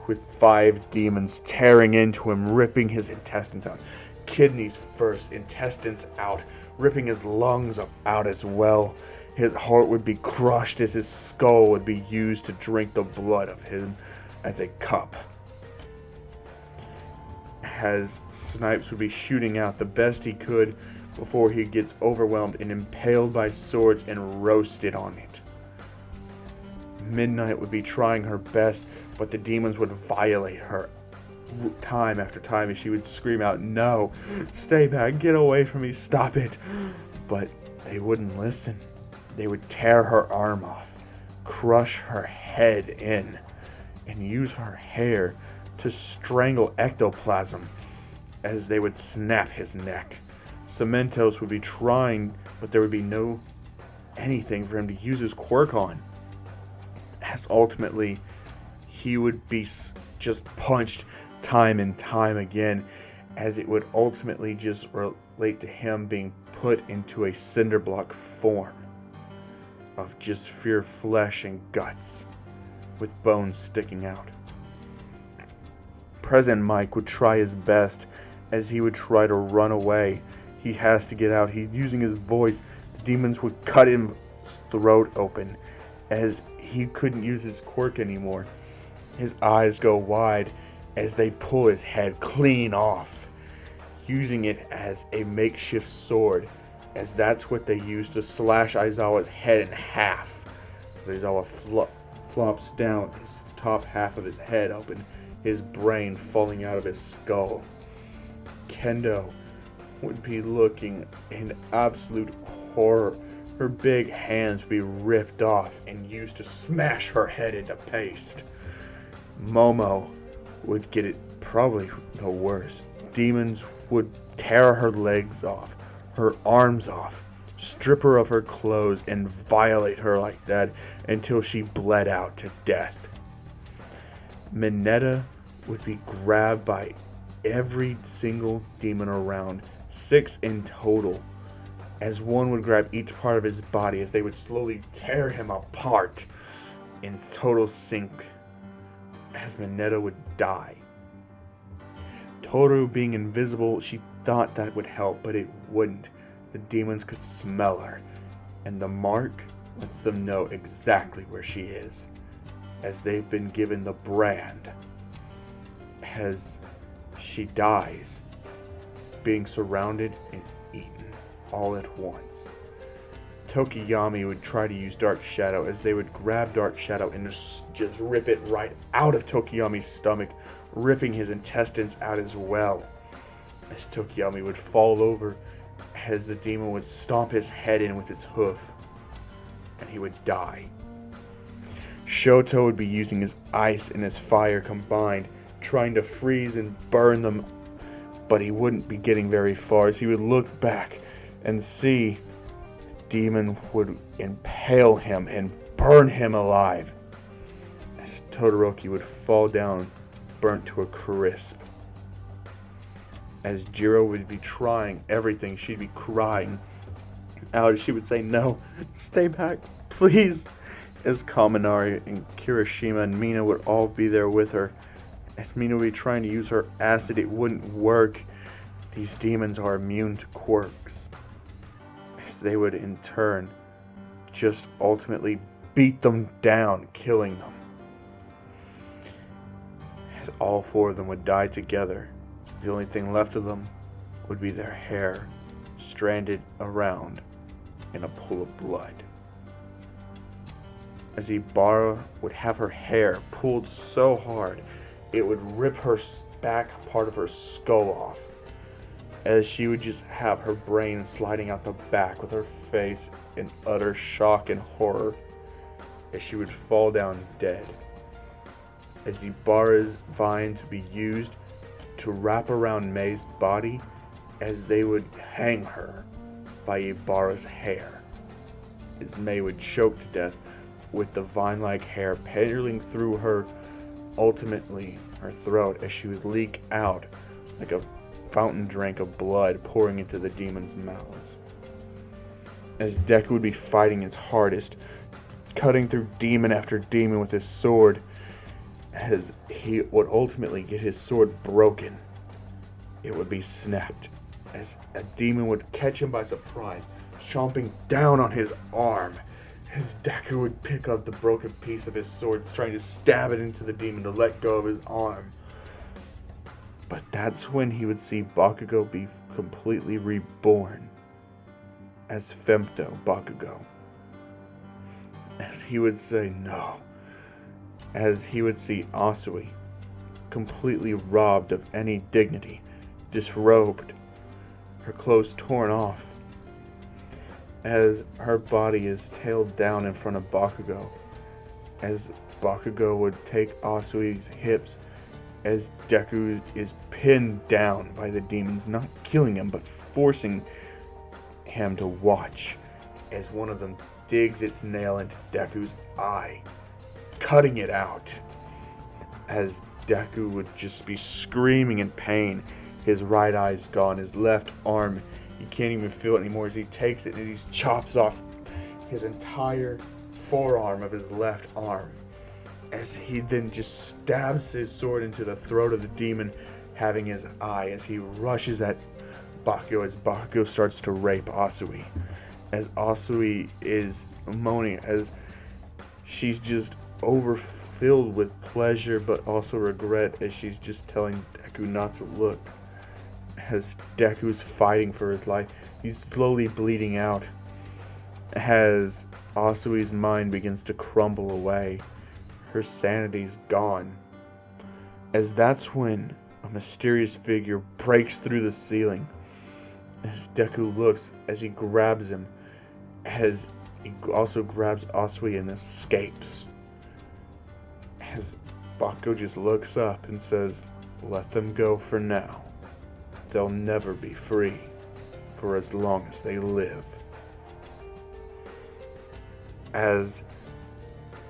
Speaker 1: with 5 demons tearing into him, ripping his intestines out. Kidneys first, intestines out, ripping his lungs out as well. His heart would be crushed as his skull would be used to drink the blood of him as a cup. As Snipes would be shooting out the best he could before he gets overwhelmed and impaled by swords and roasted on it. Midnight would be trying her best, but the demons would violate her time after time as she would scream out, "No, stay back, get away from me, stop it." But they wouldn't listen. They would tear her arm off, crush her head in, and use her hair to strangle ectoplasm as they would snap his neck. Cementos would be trying, but there would be no anything for him to use his quirk on, as ultimately he would be just punched time and time again, as it would ultimately just relate to him being put into a cinder block form of just pure flesh and guts with bones sticking out. President Mike would try his best as he would try to run away. He has to get out. He's using his voice. The demons would cut his throat open as he couldn't use his quirk anymore. His eyes go wide as they pull his head clean off, using it as a makeshift sword, as that's what they use to slash Aizawa's head in half. As Aizawa flops down, his top half of his head open, his brain falling out of his skull. Kendo would be looking in absolute horror. Her big hands would be ripped off and used to smash her head into paste. Momo would get it probably the worst. Demons would tear her legs off, her arms off, strip her of her clothes, and violate her like that until she bled out to death. Mineta would be grabbed by every single demon around, 6 in total, as one would grab each part of his body as they would slowly tear him apart in total sync, as Mineta would die. Toru being invisible, she thought that would help, but it wouldn't. The demons could smell her, and the mark lets them know exactly where she is, as they've been given the brand. As she dies, being surrounded and eaten all at once. Tokiyami would try to use Dark Shadow, as they would grab Dark Shadow and just rip it right out of Tokiyami's stomach, ripping his intestines out as well. As Tokiyami would fall over, as the demon would stomp his head in with its hoof, and he would die. Shoto would be using his ice and his fire combined, trying to freeze and burn them, but he wouldn't be getting very far, as he would look back and see the demon would impale him and burn him alive, as Todoroki would fall down, burnt to a crisp. As Jiro would be trying everything, she'd be crying out as she would say, "No, stay back, please." As Kaminari and Kirishima and Mina would all be there with her. As Mina would be trying to use her acid, it wouldn't work. These demons are immune to quirks. As they would in turn just ultimately beat them down, killing them. As all four of them would die together, the only thing left of them would be their hair, stranded around in a pool of blood. As Ibara would have her hair pulled so hard, it would rip her back part of her skull off. As she would just have her brain sliding out the back with her face in utter shock and horror, as she would fall down dead. As Ibara's vine to be used to wrap around Mei's body, as they would hang her by Ibara's hair, as Mei would choke to death with the vine-like hair penetrating through her, ultimately her throat, as she would leak out like a fountain drink of blood pouring into the demon's mouths. As Deku would be fighting his hardest, cutting through demon after demon with his sword, as he would ultimately get his sword broken. It would be snapped, as a demon would catch him by surprise, chomping down on his arm. As Deku would pick up the broken piece of his sword, trying to stab it into the demon to let go of his arm. But that's when he would see Bakugo be completely reborn as Femto Bakugo. As he would say no. As he would see Asui completely robbed of any dignity, disrobed, her clothes torn off, as her body is tailed down in front of Bakugo, as Bakugo would take Asui's hips, as Deku is pinned down by the demons, not killing him, but forcing him to watch, as one of them digs its nail into Deku's eye, cutting it out, as Deku would just be screaming in pain, his right eye's gone, his left arm, he can't even feel it anymore, as he takes it and he chops off his entire forearm of his left arm, as he then just stabs his sword into the throat of the demon, having his eye, as he rushes at Bakugo, as Bakugo starts to rape Asui, as Asui is moaning, as she's just overfilled with pleasure but also regret, as she's just telling Deku not to look. As Deku's fighting for his life, he's slowly bleeding out, as Asui's mind begins to crumble away, her sanity's gone, as that's when a mysterious figure breaks through the ceiling, as Deku looks, as he grabs him, as he also grabs Asui and escapes, as Bakugo just looks up and says, "Let them go for now. They'll never be free for as long as they live." As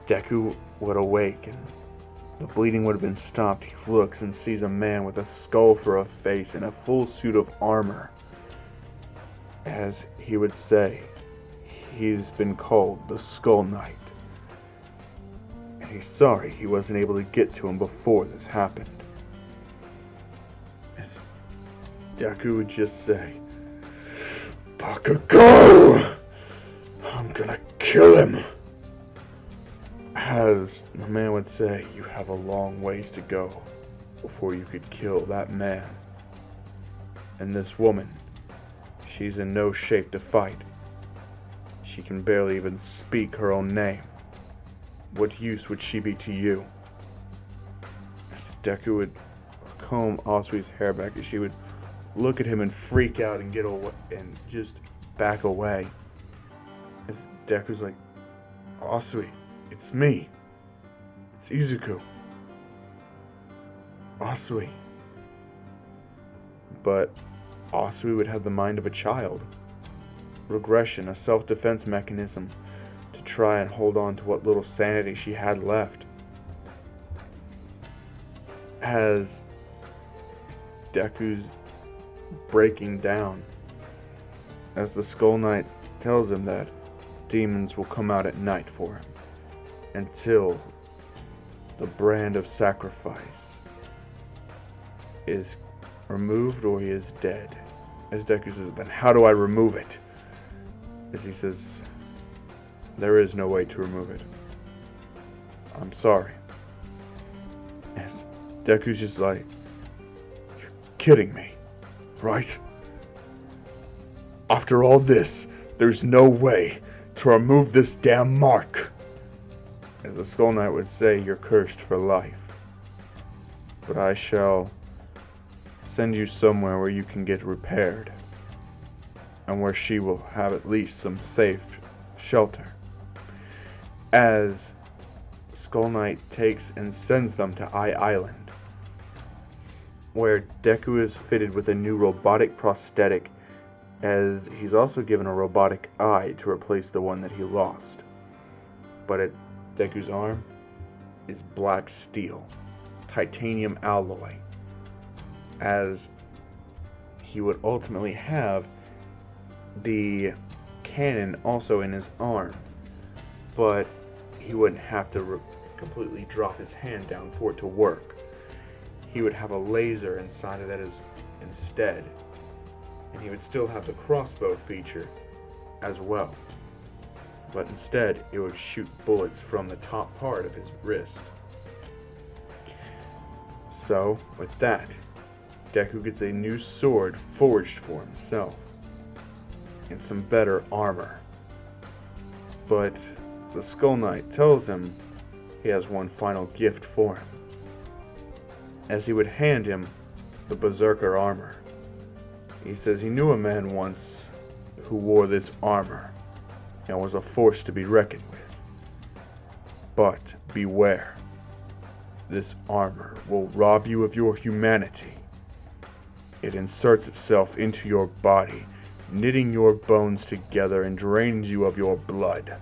Speaker 1: Deku would awaken, the bleeding would have been stopped. He looks and sees a man with a skull for a face and a full suit of armor. As he would say, he's been called the Skull Knight. And he's sorry he wasn't able to get to him before this happened. As Deku would just say, "Bakugo! I'm gonna kill him!" As the man would say, "You have a long ways to go before you could kill that man. And this woman, she's in no shape to fight. She can barely even speak her own name. What use would she be to you? As Deku would comb Asui's hair back, as she would look at him and freak out and get away and just back away. As Deku's like, Asui, it's me. It's Izuku. Asui. But Asui would have the mind of a child. Regression, a self-defense mechanism to try and hold on to what little sanity she had left. As Deku's breaking down, as the Skull Knight tells him that demons will come out at night for him until the brand of sacrifice is removed or he is dead. As Deku says, then how do I remove it? As he says, there is no way to remove it. I'm sorry. As Deku's just like, you're kidding me, right? After all this, there's no way to remove this damn mark. As the Skull Knight would say, you're cursed for life. But I shall send you somewhere where you can get repaired, and where she will have at least some safe shelter. As Skull Knight takes and sends them to Eye Island, where Deku is fitted with a new robotic prosthetic, as he's also given a robotic eye to replace the one that he lost. But at Deku's arm is black steel, titanium alloy, as he would ultimately have the cannon also in his arm, but he wouldn't have to completely drop his hand down for it to work. He would have a laser inside of that instead, and he would still have the crossbow feature as well, but instead it would shoot bullets from the top part of his wrist. So with that, Deku gets a new sword forged for himself and some better armor. But the Skull Knight tells him he has one final gift for him, as he would hand him the Berserker armor. He says he knew a man once who wore this armor and was a force to be reckoned with. But beware, this armor will rob you of your humanity. It inserts itself into your body, knitting your bones together and drains you of your blood.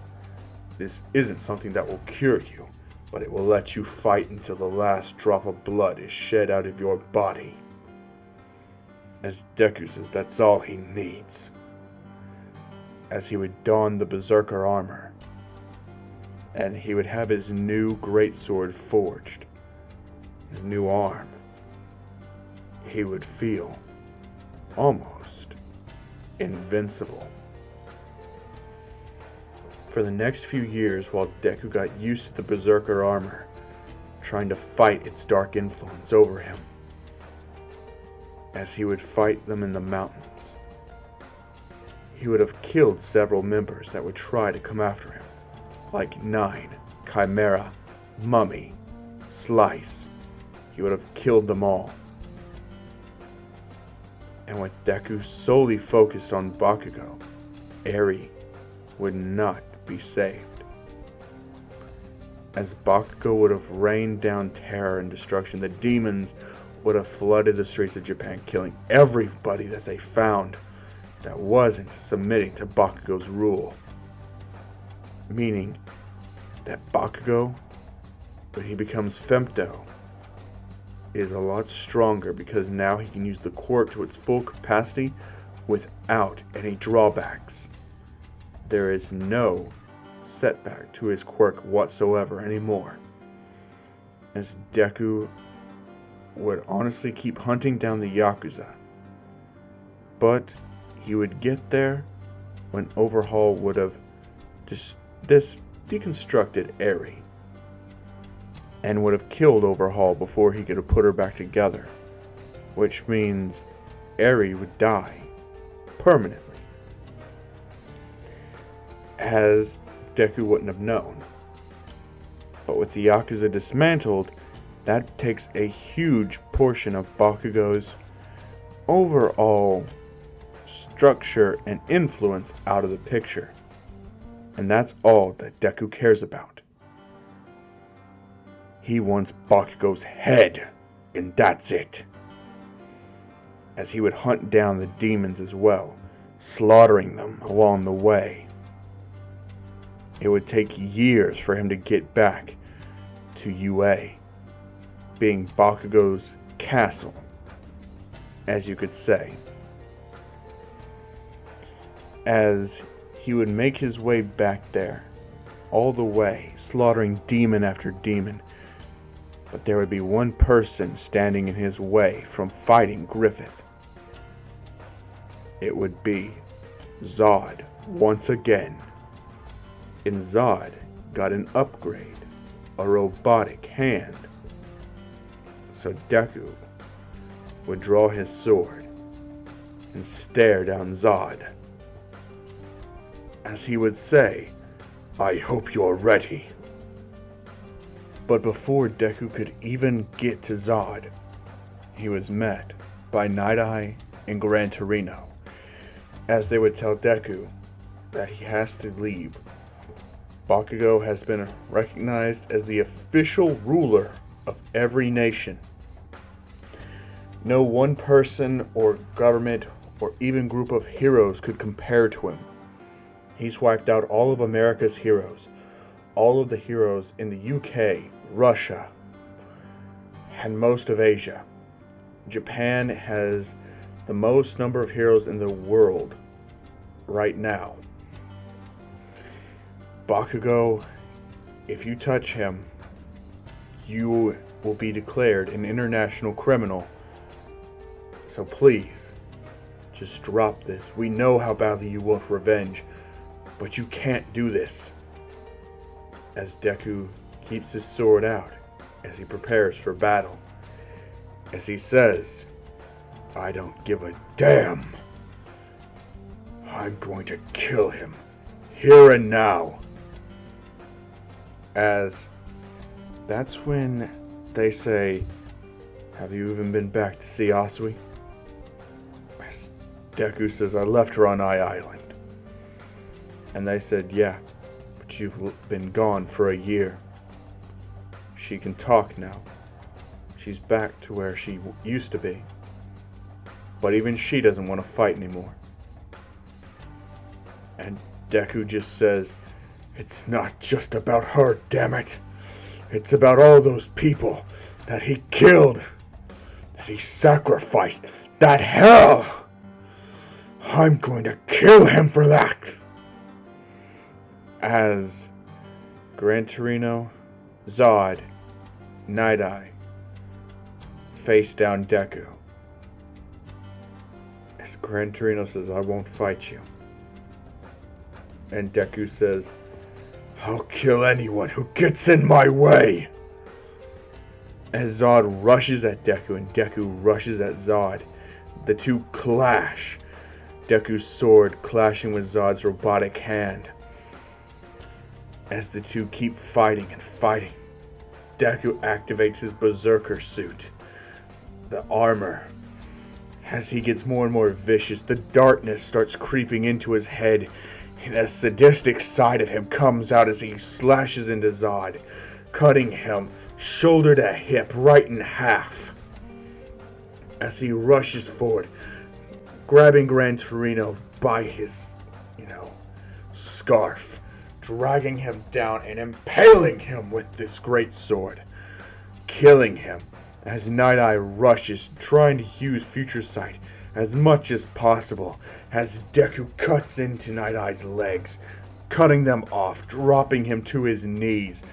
Speaker 1: This isn't something that will cure you, but it will let you fight until the last drop of blood is shed out of your body. As Deku says, that's all he needs. As he would don the Berserker armor, and he would have his new greatsword forged, his new arm, he would feel almost invincible. For the next few years, while Deku got used to the Berserker armor, trying to fight its dark influence over him, as he would fight them in the mountains, he would have killed several members that would try to come after him, like Nine, Chimera, Mummy, Slice. He would have killed them all. And with Deku solely focused on Bakugo, Eri would not be saved. As Bakugo would have rained down terror and destruction, the demons would have flooded the streets of Japan, killing everybody that they found that wasn't submitting to Bakugo's rule. Meaning that Bakugo, when he becomes Femto, is a lot stronger because now he can use the quirk to its full capacity without any drawbacks. There is no setback to his quirk whatsoever anymore. As Deku would honestly keep hunting down the Yakuza, but he would get there when Overhaul would have deconstructed Eri, and would have killed Overhaul before he could have put her back together, which means Eri would die permanently. as Deku wouldn't have known. But with the Yakuza dismantled, that takes a huge portion of Bakugo's overall structure and influence out of the picture. And that's all that Deku cares about. He wants Bakugo's head, and that's it. As he would hunt down the demons as well, slaughtering them along the way. It would take years for him to get back to UA, being Bakugo's castle, as you could say. As he would make his way back there, all the way, slaughtering demon after demon, but there would be one person standing in his way from fighting Griffith. It would be Zod once again. And Zod got an upgrade, a robotic hand. So Deku would draw his sword and stare down Zod, as he would say, "I hope you're ready." But before Deku could even get to Zod, he was met by Night Eye and Gran Torino, as they would tell Deku that he has to leave. Bakugo has been recognized as the official ruler of every nation. No one person or government or even group of heroes could compare to him. He's wiped out all of America's heroes, all of the heroes in the UK, Russia, and most of Asia. Japan has the most number of heroes in the world right now. Bakugo, if you touch him, you will be declared an international criminal. So please, just drop this. We know how badly you want revenge, but you can't do this. As Deku keeps his sword out as he prepares for battle. As he says, "I don't give a damn. I'm going to kill him, here and now." As that's when they say, "Have you even been back to see Asui?" As Deku says, "I left her on Island." And they said, "Yeah, but you've been gone for a year. She can talk now. She's back to where she used to be. But even she doesn't want to fight anymore." And Deku just says, "It's not just about her, damn it. It's about all those people that he killed, that he sacrificed, that hell. I'm going to kill him for that." As Gran Torino, Zod, Night Eye face down Deku. As Gran Torino says, "I won't fight you." And Deku says, "I'll kill anyone who gets in my way." As Zod rushes at Deku and Deku rushes at Zod, the two clash. Deku's sword clashing with Zod's robotic hand. As the two keep fighting and fighting, Deku activates his berserker suit, the armor. As he gets more and more vicious, the darkness starts creeping into his head, and a sadistic side of him comes out as he slashes into Zod, cutting him shoulder to hip right in half. As he rushes forward, grabbing Gran Torino by his, scarf, dragging him down and impaling him with this great sword, killing him as Night Eye rushes, trying to use Future Sight as much as possible, as Deku cuts into Night Eye's legs, cutting them off, dropping him to his knees,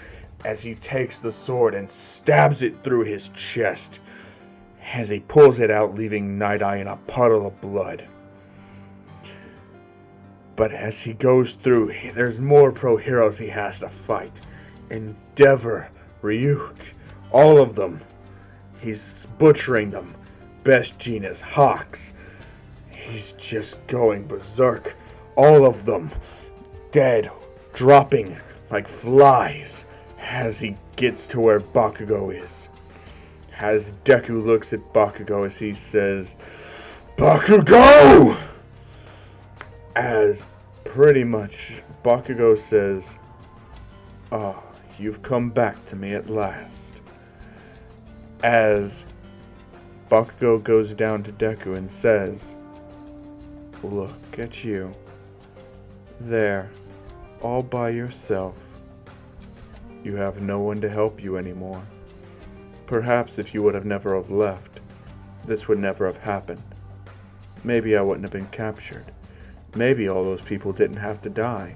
Speaker 1: as he takes the sword and stabs it through his chest, as he pulls it out, leaving Night Eye in a puddle of blood. But as he goes through, there's more pro heroes he has to fight. Endeavor, Ryuk, all of them. He's butchering them. Best Genius, Hawks. He's just going berserk. All of them dead dropping like flies as he gets to where Bakugo is. As Deku looks at Bakugo as he says, "Bakugo!" As pretty much Bakugo says, "Ah, you've come back to me at last." As Bakugo goes down to Deku and says, "Look at you. There, all by yourself. You have no one to help you anymore. Perhaps if you would have never have left, this would never have happened. Maybe I wouldn't have been captured. Maybe all those people didn't have to die.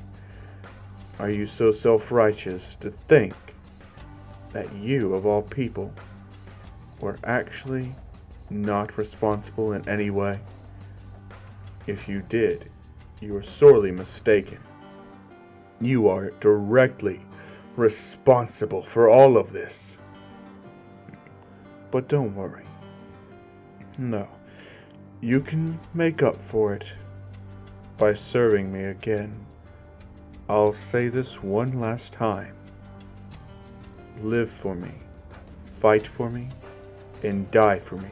Speaker 1: Are you so self-righteous to think that you, of all people, were actually not responsible in any way? If you did, you are sorely mistaken. You are directly responsible for all of this. But don't worry. No, you can make up for it by serving me again. I'll say this one last time. Live for me, fight for me, and die for me,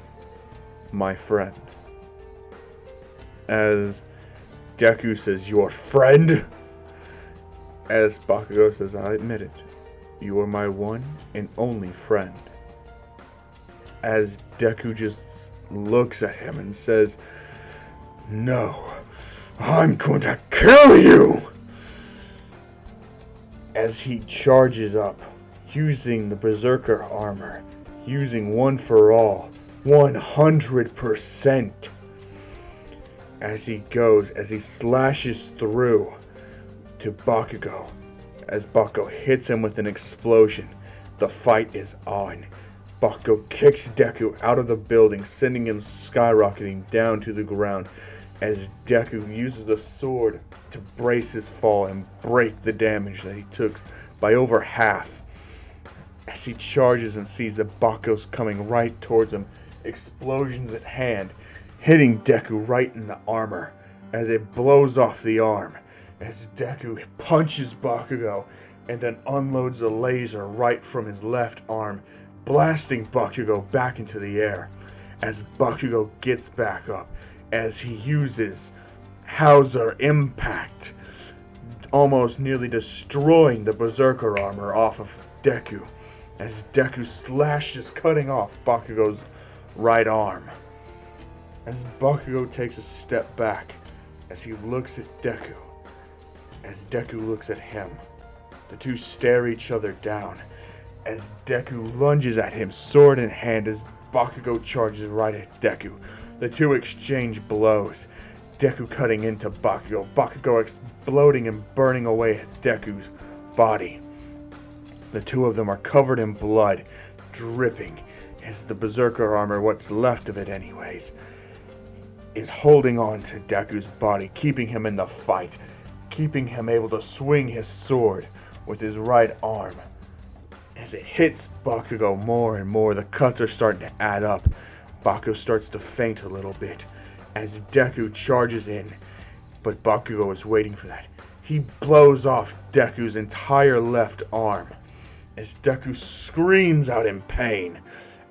Speaker 1: my friend." As Deku says, "Your friend?" As Bakugo says, "I admit it. You are my one and only friend." As Deku just looks at him and says, "No, I'm going to kill you!" As he charges up, using the Berserker armor, using one for all, 100%. As he goes, as he slashes through to Bakugo, as Bakugo hits him with an explosion, the fight is on. Bakugo kicks Deku out of the building, sending him skyrocketing down to the ground, as Deku uses the sword to brace his fall and break the damage that he took by over half. As he charges and sees that Bakugo's coming right towards him, explosions at hand, hitting Deku right in the armor as it blows off the arm. As Deku punches Bakugo and then unloads a laser right from his left arm, blasting Bakugo back into the air. As Bakugo gets back up, as he uses Hauser Impact, almost nearly destroying the Berserker armor off of Deku, as Deku slashes, cutting off Bakugo's right arm. As Bakugo takes a step back, as he looks at Deku, as Deku looks at him, the two stare each other down, as Deku lunges at him, sword in hand, as Bakugo charges right at Deku. The two exchange blows, Deku cutting into Bakugo, Bakugo exploding and burning away at Deku's body. The two of them are covered in blood, dripping, as the Berserker armor, what's left of it anyways, is holding on to Deku's body, keeping him in the fight, keeping him able to swing his sword with his right arm. As it hits Bakugo more and more, the cuts are starting to add up. Bakugo starts to faint a little bit as Deku charges in, but Bakugo is waiting for that. He blows off Deku's entire left arm as Deku screams out in pain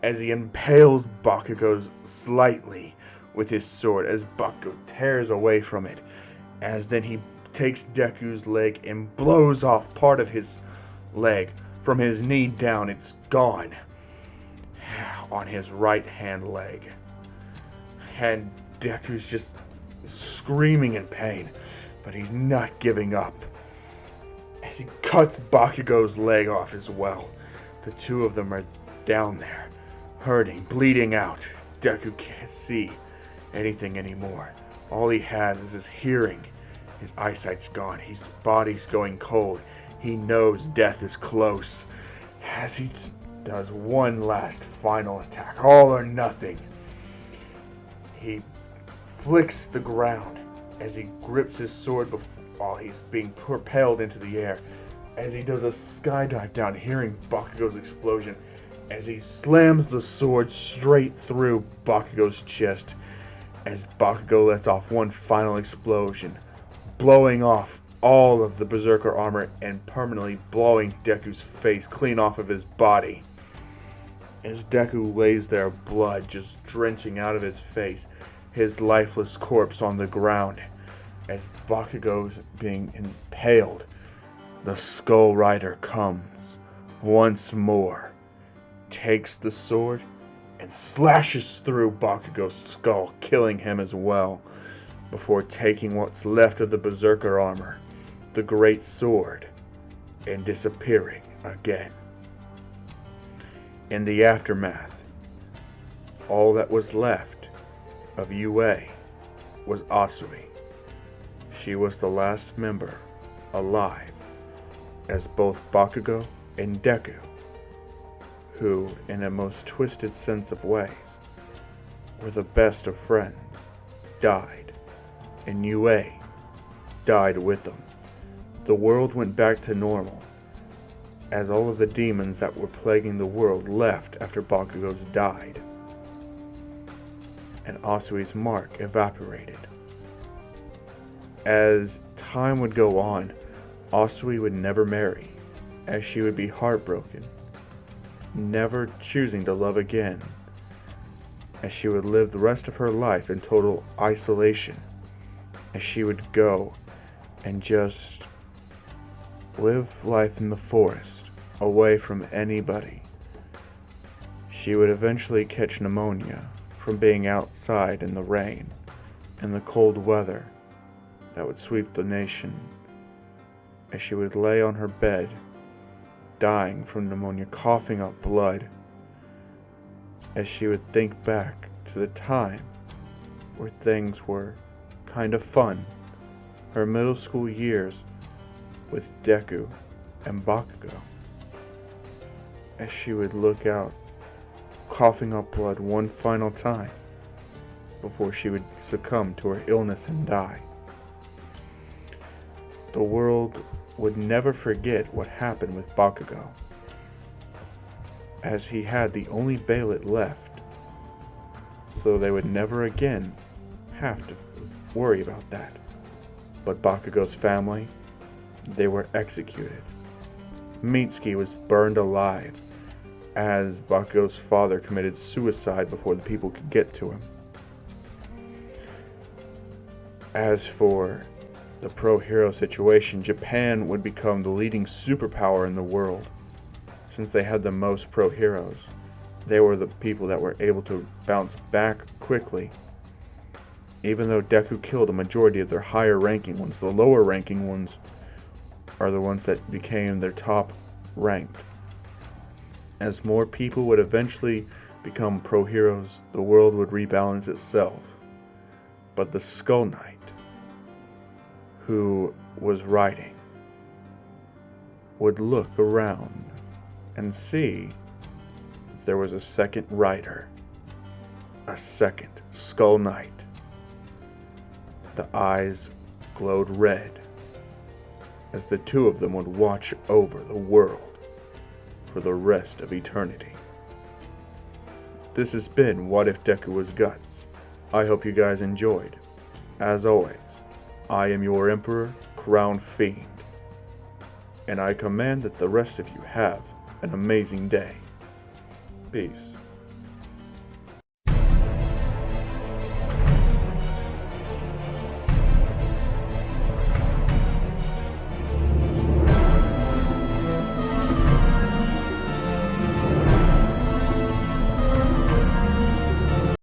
Speaker 1: as he impales Bakugo slightly with his sword as Bakugo tears away from it, as then he takes Deku's leg and blows off part of his leg. From his knee down, it's gone on his right hand leg. And Deku's just screaming in pain, but he's not giving up. As he cuts Bakugo's leg off as well, the two of them are down there, hurting, bleeding out. Deku can't see anything anymore. All he has is his hearing. His eyesight's gone. His body's going cold. He knows death is close. As he does one last final attack, all or nothing, he flicks the ground as he grips his sword while he's being propelled into the air. As he does a skydive down, hearing Bakugo's explosion, as he slams the sword straight through Bakugo's chest, as Bakugo lets off one final explosion, blowing off all of the Berserker armor and permanently blowing Deku's face clean off of his body. As Deku lays there, blood just drenching out of his face, his lifeless corpse on the ground. As Bakugo's being impaled, the Skull Rider comes once more, takes the sword, and slashes through Bakugo's skull, killing him as well, before taking what's left of the Berserker armor, the Great Sword, and disappearing again. In the aftermath, all that was left of UA was Asui. She was the last member alive, as both Bakugo and Deku, who, in a most twisted sense of ways, were the best of friends, died, and UA died with them. The world went back to normal, as all of the demons that were plaguing the world left after Bakugo's died, and Asui's mark evaporated. As time would go on, Asui would never marry, as she would be heartbroken, never choosing to love again, as she would live the rest of her life in total isolation, as she would go and just live life in the forest, away from anybody. She would eventually catch pneumonia from being outside in the rain and the cold weather that would sweep the nation, as she would lay on her bed, dying from pneumonia, coughing up blood, as she would think back to the time where things were kind of fun, her middle school years with Deku and Bakugo, as she would look out, coughing up blood one final time before she would succumb to her illness and die. The world would never forget what happened with Bakugo, as he had the only Beyblade left, so they would never again have to worry about that. But Bakugo's family, they were executed. Mitsuki was burned alive, as Bakugo's father committed suicide before the people could get to him. As for the pro-hero situation, Japan would become the leading superpower in the world. Since they had the most pro-heroes, they were the people that were able to bounce back quickly. Even though Deku killed a majority of their higher ranking ones, the lower ranking ones are the ones that became their top ranked. As more people would eventually become pro-heroes, the world would rebalance itself. But the Skull Knight, who was riding, would look around and see that there was a second rider, a second Skull Knight. The eyes glowed red, as the two of them would watch over the world for the rest of eternity. This has been What If Deku Was Guts. I hope you guys enjoyed. As always, I am your Emperor, Crown Fiend, and I command that the rest of you have an amazing day. Peace.